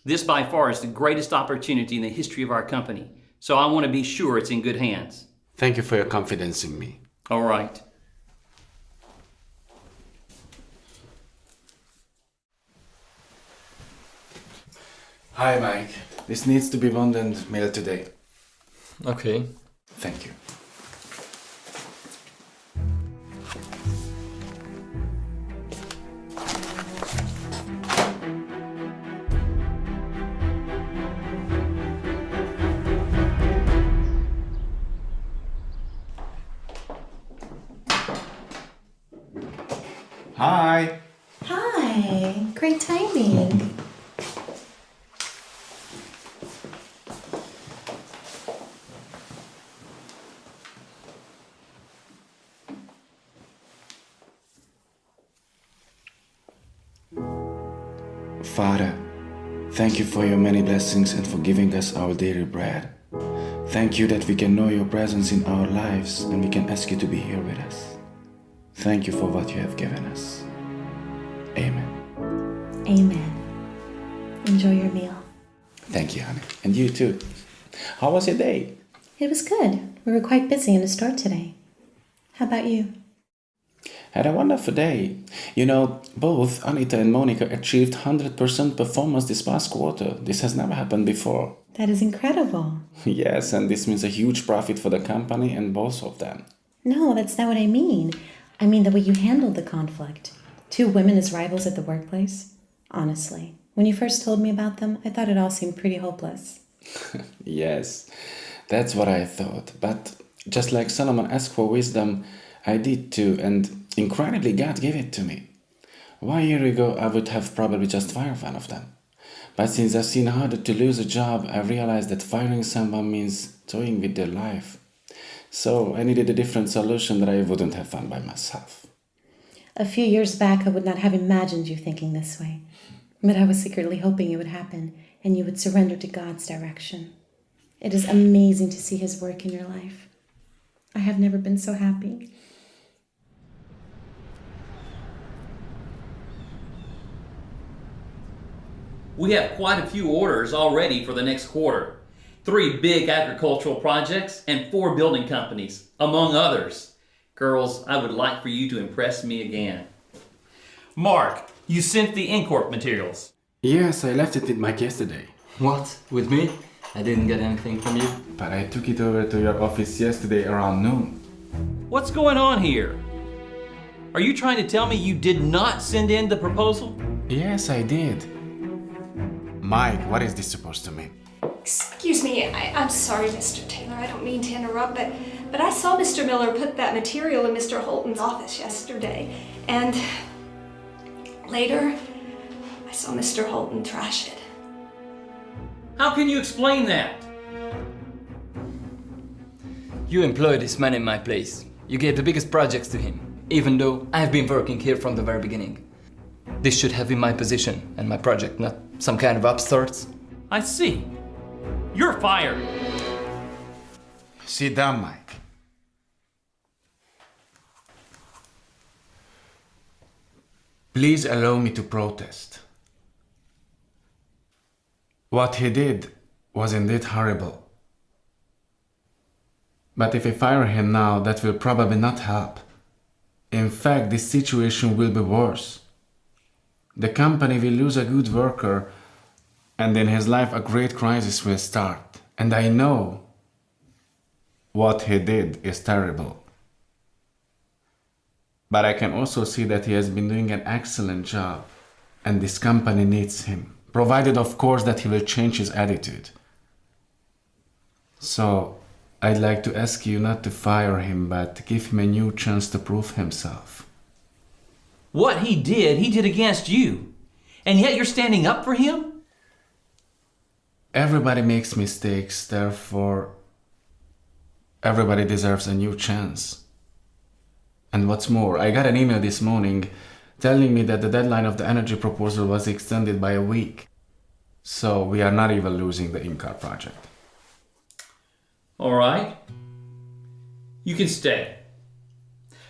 This by far is the greatest opportunity in the history of our company, so I want to be sure it's in good hands. Thank you for your confidence in me. All right. Hi, Mike. This needs to be bound and mailed today. Okay. Thank you. Hi. Hi. Great timing. Father, thank you for your many blessings and for giving us our daily bread. Thank you that we can know your presence in our lives and we can ask you to be here with us. Thank you for what you have given us. Amen. Amen. Enjoy your meal. Thank you, honey. And you too. How was your day? It was good. We were quite busy in the store today. How about you? Had a wonderful day. You know, both Anita and Monica achieved 100% performance this past quarter. This has never happened before. That is incredible. Yes, and this means a huge profit for the company and both of them. No, that's not what I mean. I mean the way you handled the conflict. 2 women as rivals at the workplace. Honestly, when you first told me about them, I thought it all seemed pretty hopeless. Yes, that's what I thought. But just like Solomon asked for wisdom, I did too, and incredibly God gave it to me. 1 year ago, I would have probably just fired one of them. But since I've seen how to lose a job, I realized that firing someone means toying with their life. So I needed a different solution that I wouldn't have found by myself. A few years back, I would not have imagined you thinking this way. But I was secretly hoping it would happen and you would surrender to God's direction. It is amazing to see His work in your life. I have never been so happy. We have quite a few orders already for the next quarter. 3 big agricultural projects and 4 building companies, among others. Girls, I would like for you to impress me again. Mark, you sent the Incorp materials. Yes, I left it in Mike yesterday. What? With me? I didn't get anything from you. But I took it over to your office yesterday around noon. What's going on here? Are you trying to tell me you did not send in the proposal? Yes, I did. Mike, what is this supposed to mean? Excuse me, I'm sorry, Mr. Taylor. I don't mean to interrupt, but I saw Mr. Miller put that material in Mr. Holton's office yesterday. And later, I saw Mr. Holton trash it. How can you explain that? You employed this man in my place. You gave the biggest projects to him, even though I have been working here from the very beginning. This should have been my position and my project, not some kind of upstarts. I see. You're fired. Sit down, Mike. Please allow me to protest. What he did was indeed horrible. But if I fire him now, that will probably not help. In fact, this situation will be worse. The company will lose a good worker, and in his life a great crisis will start. And I know what he did is terrible. But I can also see that he has been doing an excellent job, and this company needs him, provided of course that he will change his attitude. So, I'd like to ask you not to fire him, but give him a new chance to prove himself. What he did against you. And yet you're standing up for him? Everybody makes mistakes, therefore, everybody deserves a new chance. And what's more, I got an email this morning telling me that the deadline of the energy proposal was extended by a week. So we are not even losing the in-car project. All right. You can stay.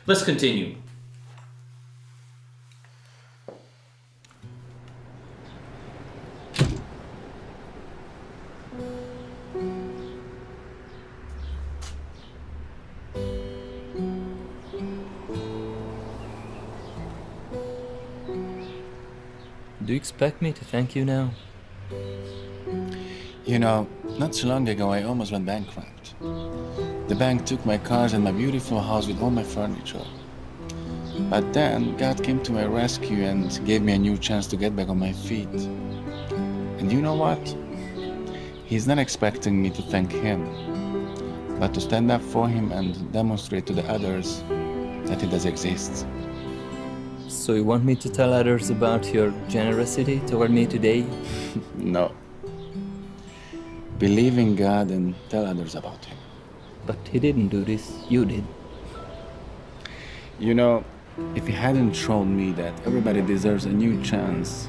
Let's continue. Do you expect me to thank you now? You know, not so long ago I almost went bankrupt. The bank took my cars and my beautiful house with all my furniture. But then God came to my rescue and gave me a new chance to get back on my feet. And you know what? He's not expecting me to thank him, but to stand up for him and demonstrate to the others that he does exist. So you want me to tell others about your generosity toward me today? No. Believe in God and tell others about him. But he didn't do this, you did. You know, if he hadn't shown me that everybody deserves a new chance,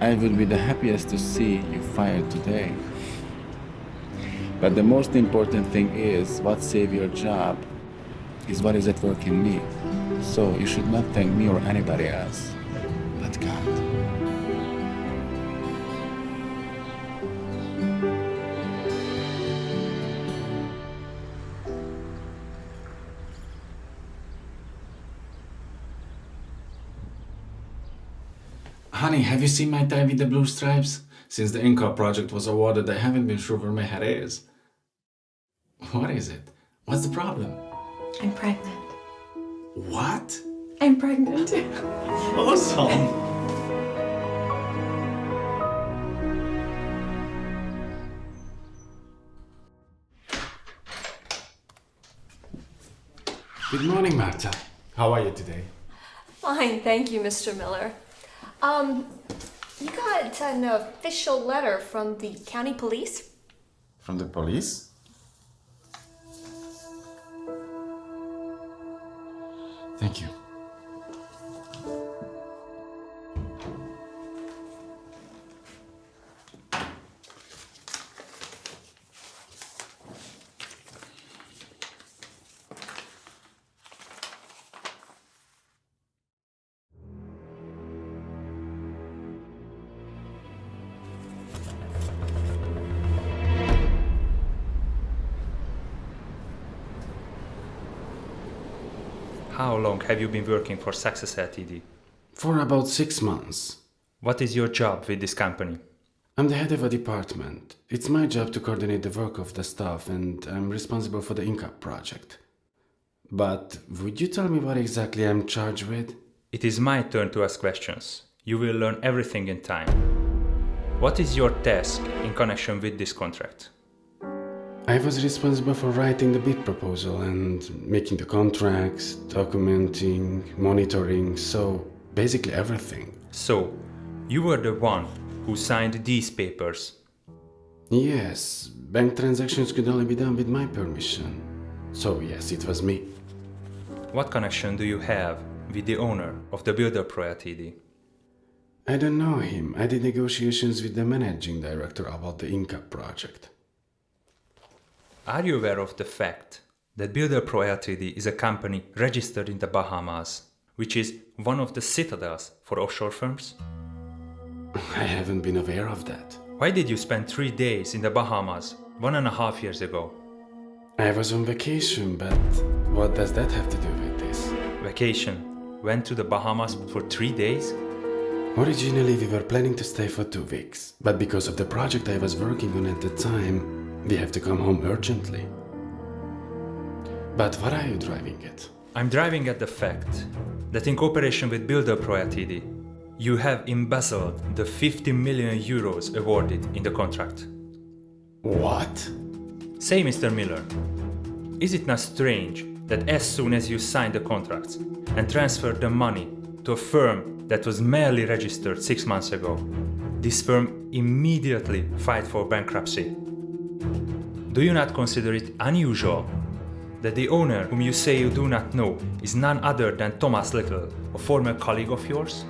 I would be the happiest to see you fired today. But the most important thing is what saved your job is what is at work in me. So you should not thank me or anybody else, but God. Honey, have you seen my tie with the blue stripes? Since the Inca project was awarded, I haven't been sure where my head is. What is it? What's the problem? I'm pregnant. What? I'm pregnant. Awesome! Good morning, Marta. How are you today? Fine, thank you, Mr. Miller. You got an official letter from the county police? From the police? Thank you. How long have you been working for Success Ltd? For about 6 months. What is your job with this company? I'm the head of a department. It's my job to coordinate the work of the staff, and I'm responsible for the INCAP project. But would you tell me what exactly I'm charged with? It is my turn to ask questions. You will learn everything in time. What is your task in connection with this contract? I was responsible for writing the bid proposal and making the contracts, documenting, monitoring, so basically everything. So, you were the one who signed these papers? Yes, bank transactions could only be done with my permission. So yes, it was me. What connection do you have with the owner of the Builder Pro Ltd? I don't know him. I did negotiations with the managing director about the INCAP project. Are you aware of the fact that Builder Pro Ltd is a company registered in the Bahamas, which is one of the citadels for offshore firms? I haven't been aware of that. Why did you spend 3 days in the Bahamas 1.5 years ago? I was on vacation, but what does that have to do with this? Vacation? Went to the Bahamas for 3 days? Originally we were planning to stay for 2 weeks, but because of the project I was working on at the time, we have to come home urgently. But what are you driving at? I'm driving at the fact that in cooperation with Builder Pro Ltd, you have embezzled the 50 million euros awarded in the contract. What? Say, Mr. Miller, is it not strange that as soon as you signed the contracts and transferred the money to a firm that was merely registered 6 months ago, this firm immediately filed for bankruptcy? Do you not consider it unusual that the owner, whom you say you do not know, is none other than Thomas Little, a former colleague of yours?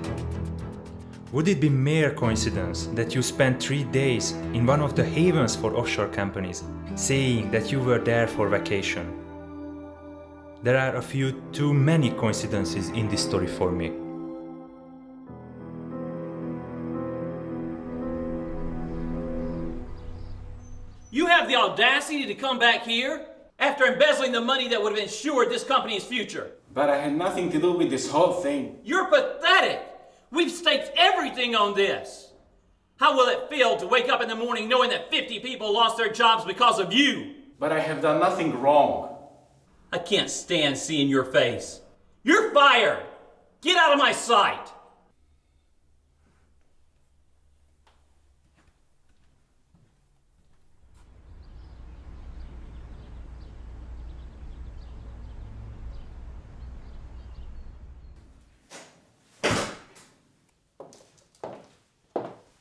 Would it be mere coincidence that you spent 3 days in one of the havens for offshore companies, saying that you were there for vacation? There are a few too many coincidences in this story for me. You have the audacity to come back here after embezzling the money that would have ensured this company's future. But I had nothing to do with this whole thing. You're pathetic. We've staked everything on this. How will it feel to wake up in the morning knowing that 50 people lost their jobs because of you? But I have done nothing wrong. I can't stand seeing your face. You're fired. Get out of my sight.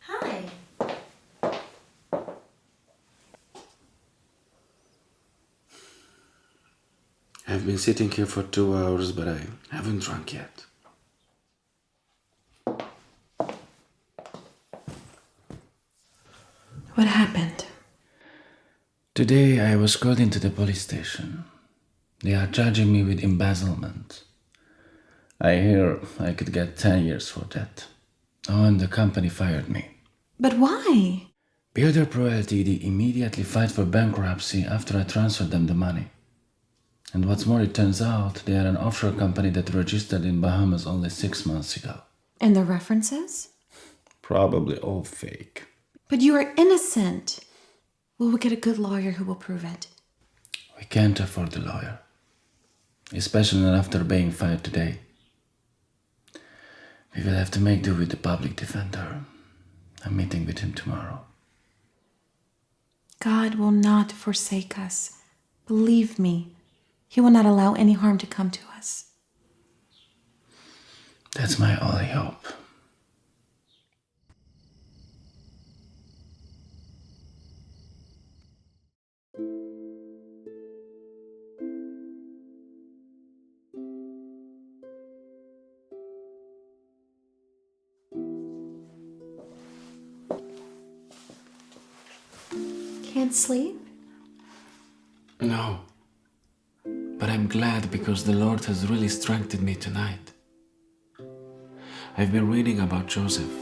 Hi. I've been sitting here for 2 hours, but I haven't drunk yet. What happened? Today I was called into the police station. They are charging me with embezzlement. I hear I could get 10 years for that. Oh, and the company fired me. But why? Builder Pro Ltd immediately filed for bankruptcy after I transferred them the money. And what's more, it turns out they are an offshore company that registered in Bahamas only 6 months ago. And the references? Probably all fake. But you are innocent. We will get a good lawyer who will prove it. We can't afford a lawyer. Especially not after being fired today. We will have to make do with the public defender. I'm meeting with him tomorrow. God will not forsake us. Believe me, He will not allow any harm to come to us. That's my only hope. Can't sleep? No. But I'm glad because the Lord has really strengthened me tonight. I've been reading about Joseph.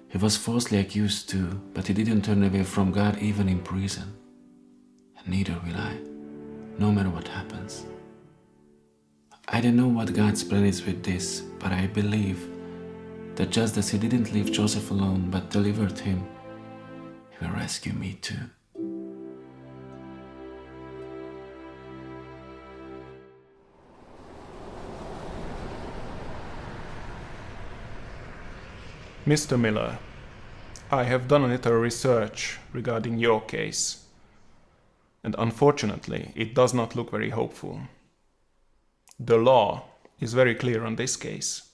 He was falsely accused too, but he didn't turn away from God even in prison. And neither will I, no matter what happens. I don't know what God's plan is with this, but I believe that just as He didn't leave Joseph alone but delivered him, He will rescue me too. Mr. Miller, I have done a little research regarding your case, and unfortunately, it does not look very hopeful. The law is very clear on this case.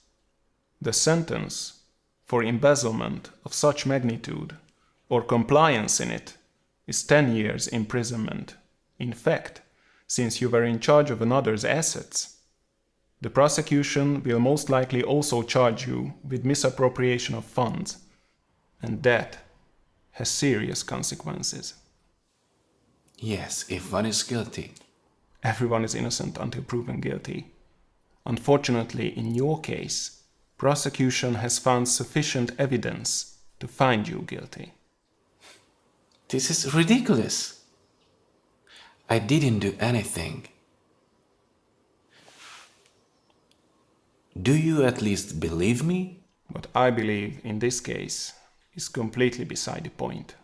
The sentence for embezzlement of such magnitude or compliance in it is 10 years imprisonment. In fact, since you were in charge of another's assets, the prosecution will most likely also charge you with misappropriation of funds, and that has serious consequences. Yes, if one is guilty. Everyone is innocent until proven guilty. Unfortunately, in your case, prosecution has found sufficient evidence to find you guilty. This is ridiculous. I didn't do anything. Do you at least believe me? What I believe in this case is completely beside the point.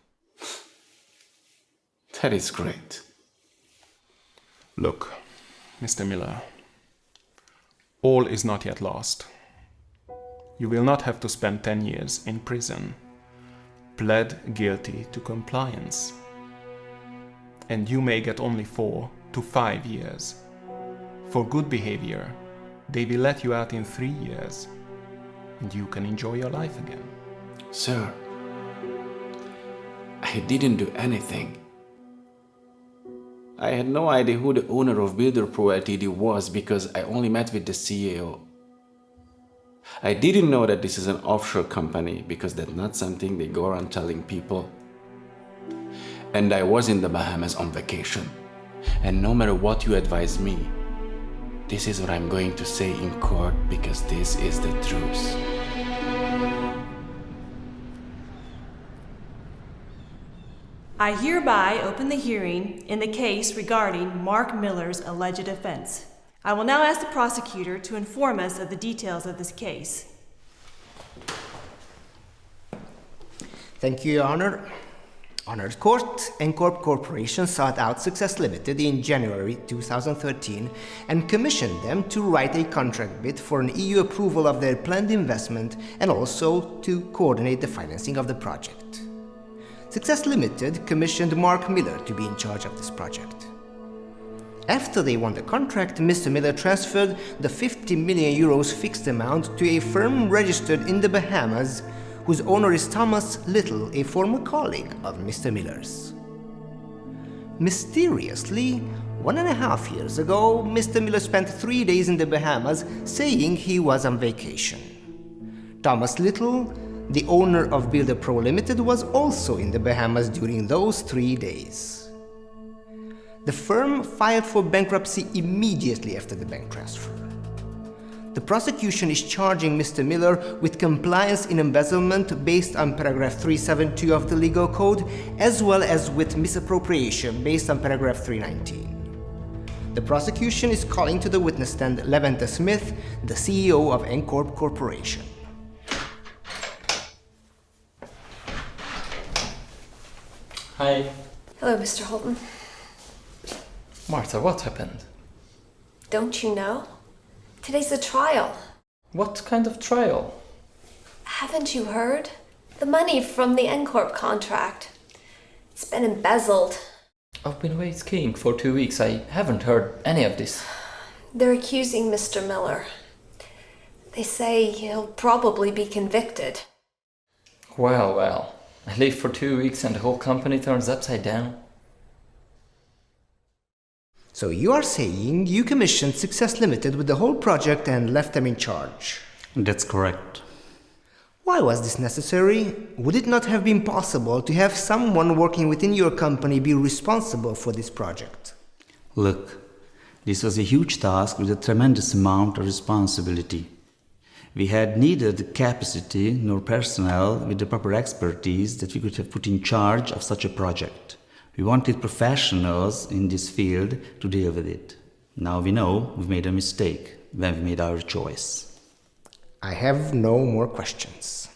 That is great. Look, Mr. Miller, all is not yet lost. You will not have to spend 10 years in prison. Pled guilty to compliance. And you may get only 4 to 5 years. For good behavior, they will let you out in 3 years, and you can enjoy your life again. Sir, I didn't do anything. I had no idea who the owner of Builder Pro Ltd was because I only met with the CEO. I didn't know that this is an offshore company because that's not something they go around telling people. And I was in the Bahamas on vacation. And no matter what you advise me, this is what I'm going to say in court because this is the truth. I hereby open the hearing in the case regarding Mark Miller's alleged offense. I will now ask the prosecutor to inform us of the details of this case. Thank you, Your Honor. Honored Court, Encorp Corporation sought out Success Limited in January 2013 and commissioned them to write a contract bid for an EU approval of their planned investment and also to coordinate the financing of the project. Success Limited commissioned Mark Miller to be in charge of this project. After they won the contract, Mr. Miller transferred the 50 million euros fixed amount to a firm registered in the Bahamas, whose owner is Thomas Little, a former colleague of Mr. Miller's. Mysteriously, 1.5 years ago, Mr. Miller spent 3 days in the Bahamas saying he was on vacation. Thomas Little, the owner of Builder Pro Limited, was also in the Bahamas during those 3 days. The firm filed for bankruptcy immediately after the bank transfer. The prosecution is charging Mr. Miller with compliance in embezzlement based on paragraph 372 of the legal code, as well as with misappropriation based on paragraph 319. The prosecution is calling to the witness stand Levanta Smith, the CEO of Encorp Corporation. Hi. Hello, Mr. Holton. Martha, what happened? Don't you know? Today's the trial. What kind of trial? Haven't you heard? The money from the Encorp contract. It's been embezzled. I've been away skiing for 2 weeks. I haven't heard any of this. They're accusing Mr. Miller. They say he'll probably be convicted. Well. I leave for 2 weeks and the whole company turns upside down. So you are saying you commissioned Success Limited with the whole project and left them in charge? That's correct. Why was this necessary? Would it not have been possible to have someone working within your company be responsible for this project? Look, this was a huge task with a tremendous amount of responsibility. We had neither the capacity nor personnel with the proper expertise that we could have put in charge of such a project. We wanted professionals in this field to deal with it. Now we know we've made a mistake. when we made our choice. I have no more questions.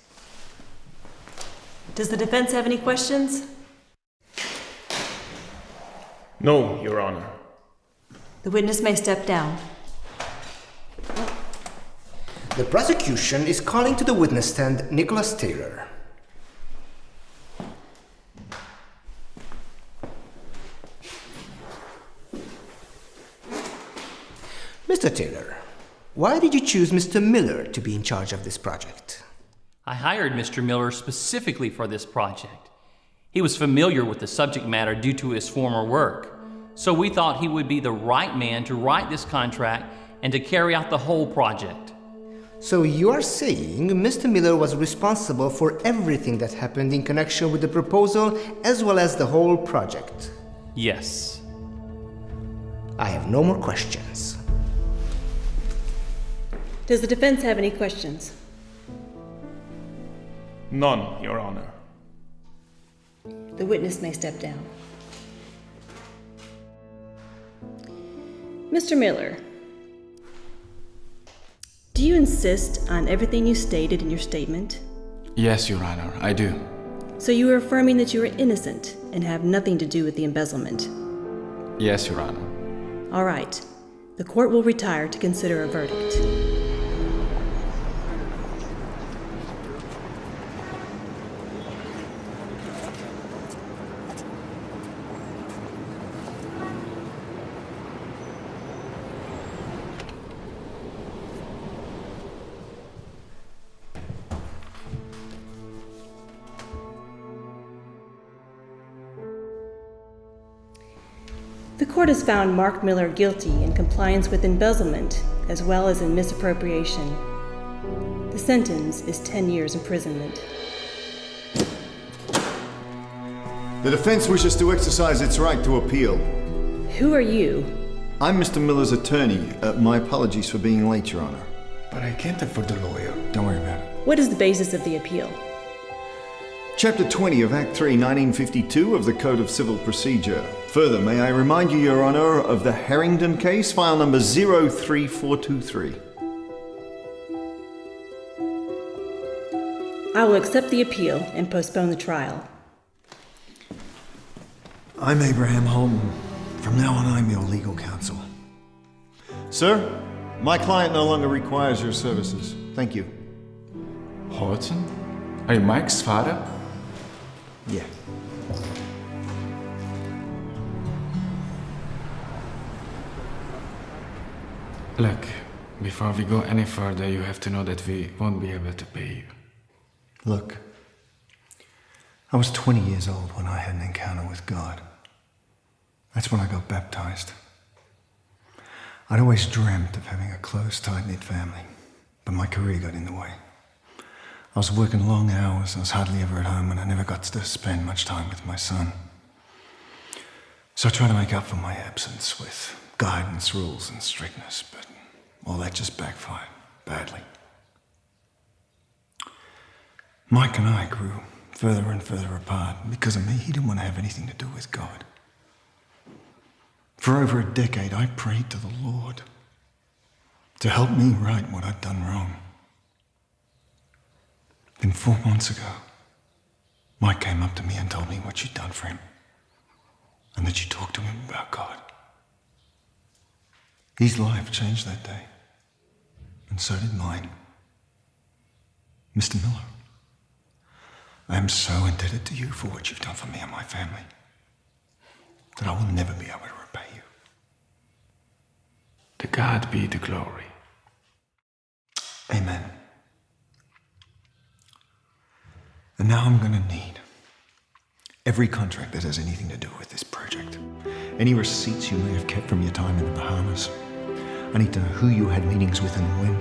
Does the defense have any questions? No, Your Honor. The witness may step down. The prosecution is calling to the witness stand Nicholas Taylor. Mr. Taylor, why did you choose Mr. Miller to be in charge of this project? I hired Mr. Miller specifically for this project. He was familiar with the subject matter due to his former work, so we thought he would be the right man to write this contract and to carry out the whole project. So you are saying Mr. Miller was responsible for everything that happened in connection with the proposal as well as the whole project? Yes. I have no more questions. Does the defense have any questions? None, Your Honor. The witness may step down. Mr. Miller, do you insist on everything you stated in your statement? Yes, Your Honor, I do. So you are affirming that you are innocent and have nothing to do with the embezzlement? Yes, Your Honor. All right. The court will retire to consider a verdict. The court has found Mark Miller guilty in compliance with embezzlement as well as in misappropriation. The sentence is 10 years imprisonment. The defense wishes to exercise its right to appeal. Who are you? I'm Mr. Miller's attorney. My apologies for being late, Your Honor. But I can't afford the lawyer. Don't worry about it. What is the basis of the appeal? Chapter 20 of Act 3, 1952 of the Code of Civil Procedure. Further, may I remind you, Your Honor, of the Harrington case, file number 03423. I will accept the appeal and postpone the trial. I'm Abraham Holton. From now on, I'm your legal counsel. Sir, my client no longer requires your services. Thank you. Holton? Are you Mike's father? Yeah. Look, before we go any further, you have to know that we won't be able to pay you. Look, I was 20 years old when I had an encounter with God. That's when I got baptized. I'd always dreamt of having a close, tight-knit family, but my career got in the way. I was working long hours, I was hardly ever at home, and I never got to spend much time with my son. So I tried to make up for my absence with guidance, rules, and strictness, but all that just backfired badly. Mike and I grew further and further apart. Because of me, he didn't want to have anything to do with God. For over a decade, I prayed to the Lord to help me right what I'd done wrong. Then 4 months ago, Mike came up to me and told me what you'd done for him, and that you talked to him about God. His life changed that day, and so did mine. Mr. Miller, I am so indebted to you for what you've done for me and my family that I will never be able to repay you. To God be the glory. Amen. And now I'm gonna need every contract that has anything to do with this project. Any receipts you may have kept from your time in the Bahamas. I need to know who you had meetings with and when,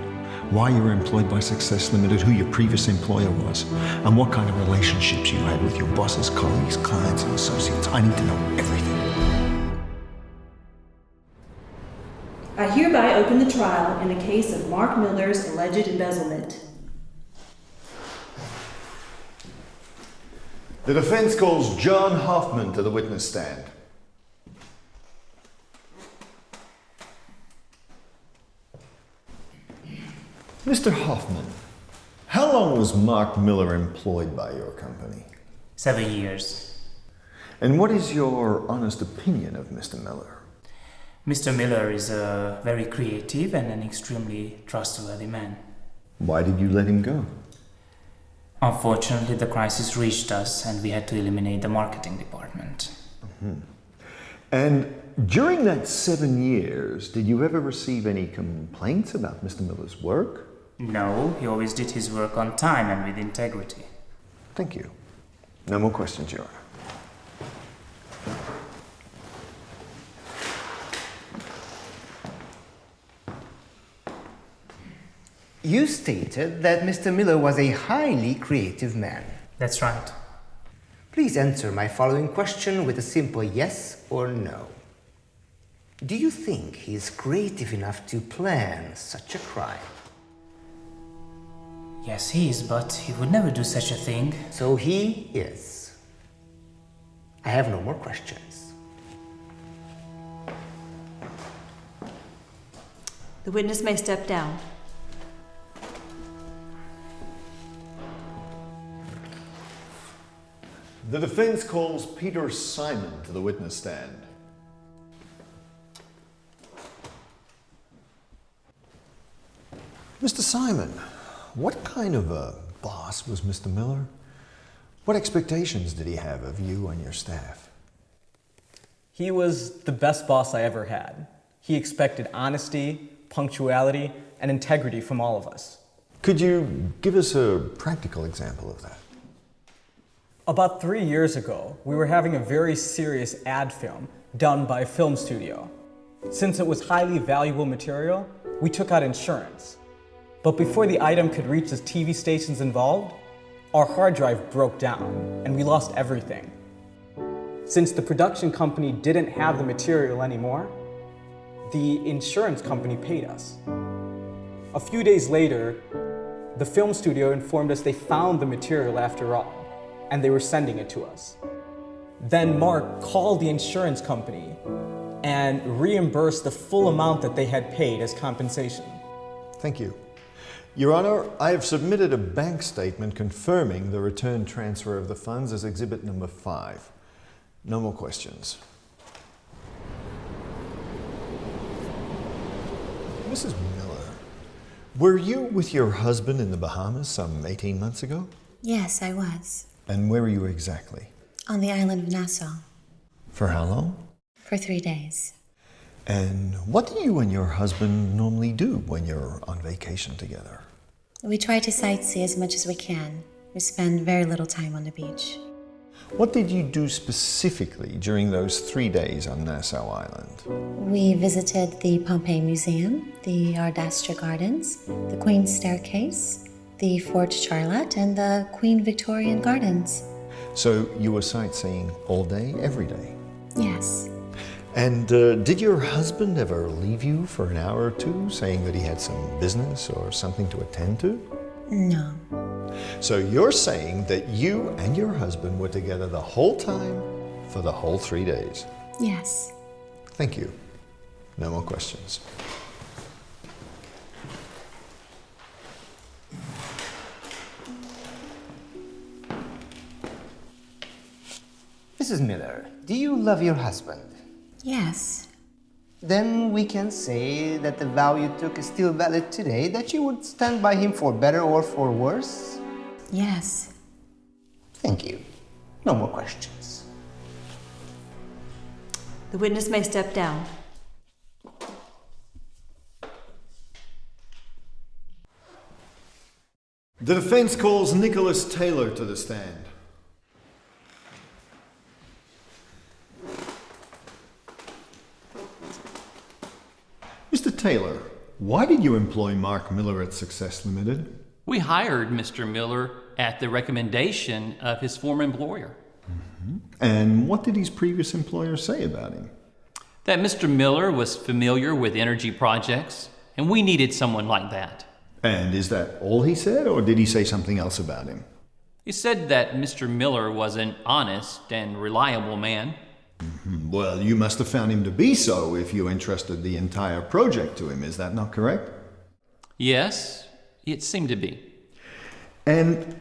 why you were employed by Success Limited, who your previous employer was, and what kind of relationships you had with your bosses, colleagues, clients, and associates. I need to know everything. I hereby open the trial in the case of Mark Miller's alleged embezzlement. The defense calls John Hoffman to the witness stand. Mr. Hoffman, how long was Mark Miller employed by your company? 7 years. And what is your honest opinion of Mr. Miller? Mr. Miller is a very creative and an extremely trustworthy man. Why did you let him go? Unfortunately, the crisis reached us and we had to eliminate the marketing department. And during that 7 years, did you ever receive any complaints about Mr. Miller's work? No, he always did his work on time and with integrity. Thank you. No more questions, Your Honor. You stated that Mr. Miller was a highly creative man. That's right. Please answer my following question with a simple yes or no. Do you think he is creative enough to plan such a crime? Yes, he is, but he would never do such a thing. So he is. I have no more questions. The witness may step down. The defense calls Peter Simon to the witness stand. Mr. Simon, what kind of a boss was Mr. Miller? What expectations did he have of you and your staff? He was the best boss I ever had. He expected honesty, punctuality, and integrity from all of us. Could you give us a practical example of that? About 3 years ago, we were having a very serious ad film done by a film studio. Since it was highly valuable material, we took out insurance. But before the item could reach the TV stations involved, our hard drive broke down and we lost everything. Since the production company didn't have the material anymore, the insurance company paid us. A few days later, the film studio informed us they found the material after all, and they were sending it to us. Then Mark called the insurance company and reimbursed the full amount that they had paid as compensation. Thank you. Your Honor, I have submitted a bank statement confirming the return transfer of the funds as exhibit number 5. No more questions. Mrs. Miller, were you with your husband in the Bahamas some 18 months ago? Yes, I was. And where were you exactly? On the island of Nassau. For how long? For 3 days. And what do you and your husband normally do when you're on vacation together? We try to sightsee as much as we can. We spend very little time on the beach. What did you do specifically during those 3 days on Nassau Island? We visited the Pompeii Museum, the Ardastra Gardens, the Queen's Staircase, the Fort Charlotte, and the Queen Victorian Gardens. So you were sightseeing all day, every day? Yes. And did your husband ever leave you for an hour or two, saying that he had some business or something to attend to? No. So you're saying that you and your husband were together the whole time for the whole 3 days? Yes. Thank you. No more questions. Mrs. Miller, do you love your husband? Yes. Then we can say that the vow you took is still valid today, that you would stand by him for better or for worse? Yes. Thank you. No more questions. The witness may step down. The defense calls Nicholas Taylor to the stand. Mr. Taylor, why did you employ Mark Miller at Success Limited? We hired Mr. Miller at the recommendation of his former employer. And what did his previous employer say about him? That Mr. Miller was familiar with energy projects, and we needed someone like that. And is that all he said, or did he say something else about him? He said that Mr. Miller was an honest and reliable man. Well, you must have found him to be so if you entrusted the entire project to him. Is that not correct? Yes, It seemed to be. And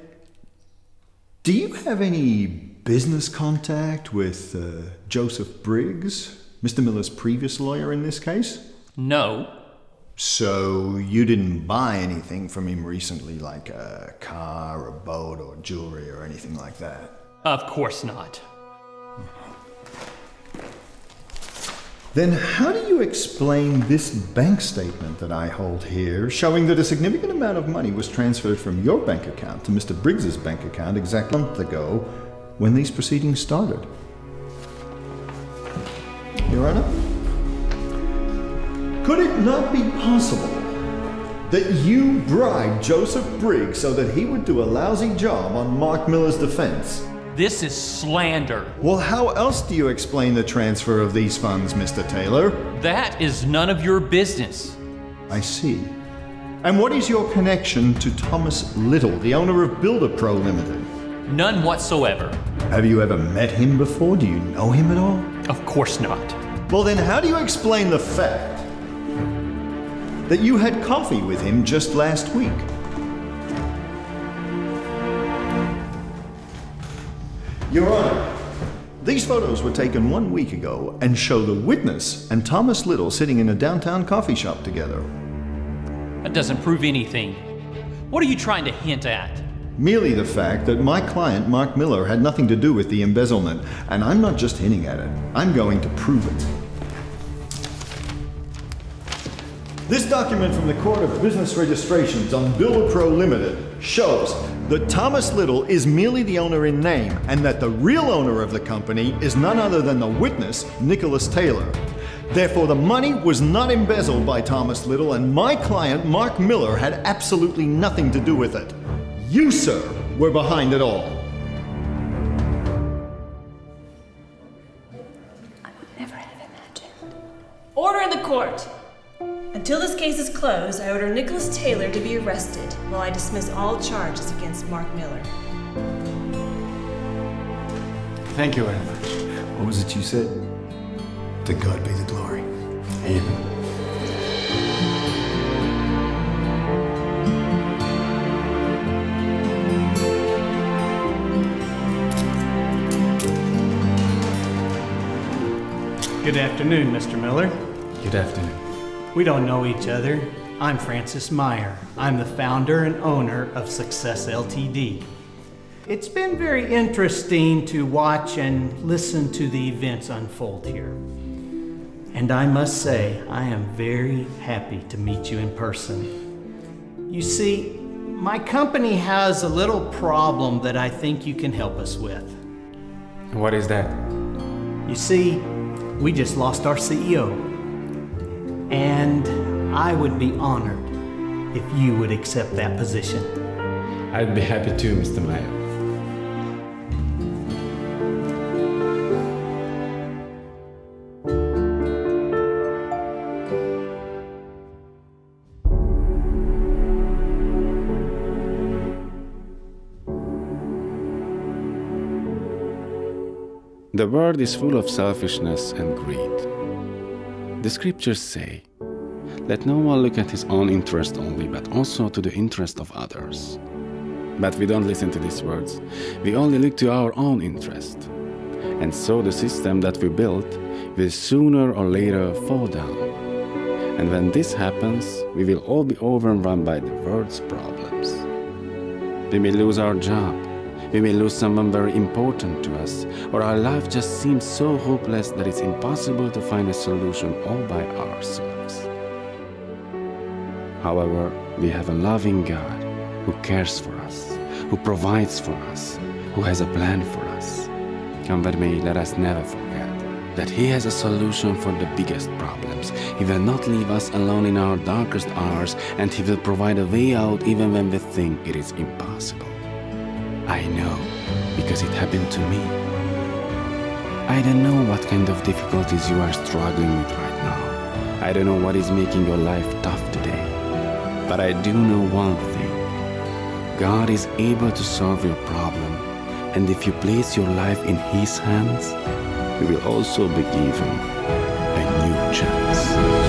do you have any business contact with Joseph Briggs, Mr. Miller's previous lawyer in this case? No. So you didn't buy anything from him recently, like a car, a boat, or jewelry, or anything like that? Of course not. Then how do you explain this bank statement that I hold here, showing that a significant amount of money was transferred from your bank account to Mr. Briggs's bank account exactly a month ago when these proceedings started? Your Honor? Could it not be possible that you bribed Joseph Briggs so that he would do a lousy job on Mark Miller's defense? This is slander. Well, how else do you explain the transfer of these funds, Mr. Taylor? That is none of your business. I see. And what is your connection to Thomas Little, the owner of Builder Pro Limited? None whatsoever. Have you ever met him before? Do you know him at all? Of course not. Well, then how do you explain the fact that you had coffee with him just last week? Your Honor, these photos were taken 1 week ago and show the witness and Thomas Little sitting in a downtown coffee shop together. That doesn't prove anything. What are you trying to hint at? Merely the fact that my client, Mark Miller, had nothing to do with the embezzlement. And I'm not just hinting at it, I'm going to prove it. This document from the Court of Business Registrations on Builder Pro Limited shows that Thomas Little is merely the owner in name and that the real owner of the company is none other than the witness, Nicholas Taylor. Therefore, the money was not embezzled by Thomas Little and my client, Mark Miller, had absolutely nothing to do with it. You, sir, were behind it all. I would never have imagined. Order in the court! Until this case is closed, I order Nicholas Taylor to be arrested while I dismiss all charges against Mark Miller. Thank you very much. What was it you said? To God be the glory. Amen. Good afternoon, Mr. Miller. Good afternoon. We don't know each other. I'm Francis Meyer. I'm the founder and owner of Success Ltd. It's been very interesting to watch and listen to the events unfold here. And I must say, I am very happy to meet you in person. You see, my company has a little problem that I think you can help us with. What is that? You see, we just lost our CEO. And I would be honored if you would accept that position. I'd be happy too, Mr. Meyer. The world is full of selfishness and greed. The scriptures say, "Let no one look at his own interest only, but also to the interest of others." But we don't listen to these words. We only look to our own interest. And so the system that we built will sooner or later fall down. And when this happens, we will all be overrun by the world's problems. We may lose our job. We may lose someone very important to us, or our life just seems so hopeless that it's impossible to find a solution all by ourselves. However, we have a loving God who cares for us, who provides for us, who has a plan for us. Come with me, let us never forget that He has a solution for the biggest problems. He will not leave us alone in our darkest hours, and He will provide a way out even when we think it is impossible. I know, because it happened to me. I don't know what kind of difficulties you are struggling with right now. I don't know what is making your life tough today. But I do know one thing. God is able to solve your problem, and if you place your life in His hands, you will also be given a new chance.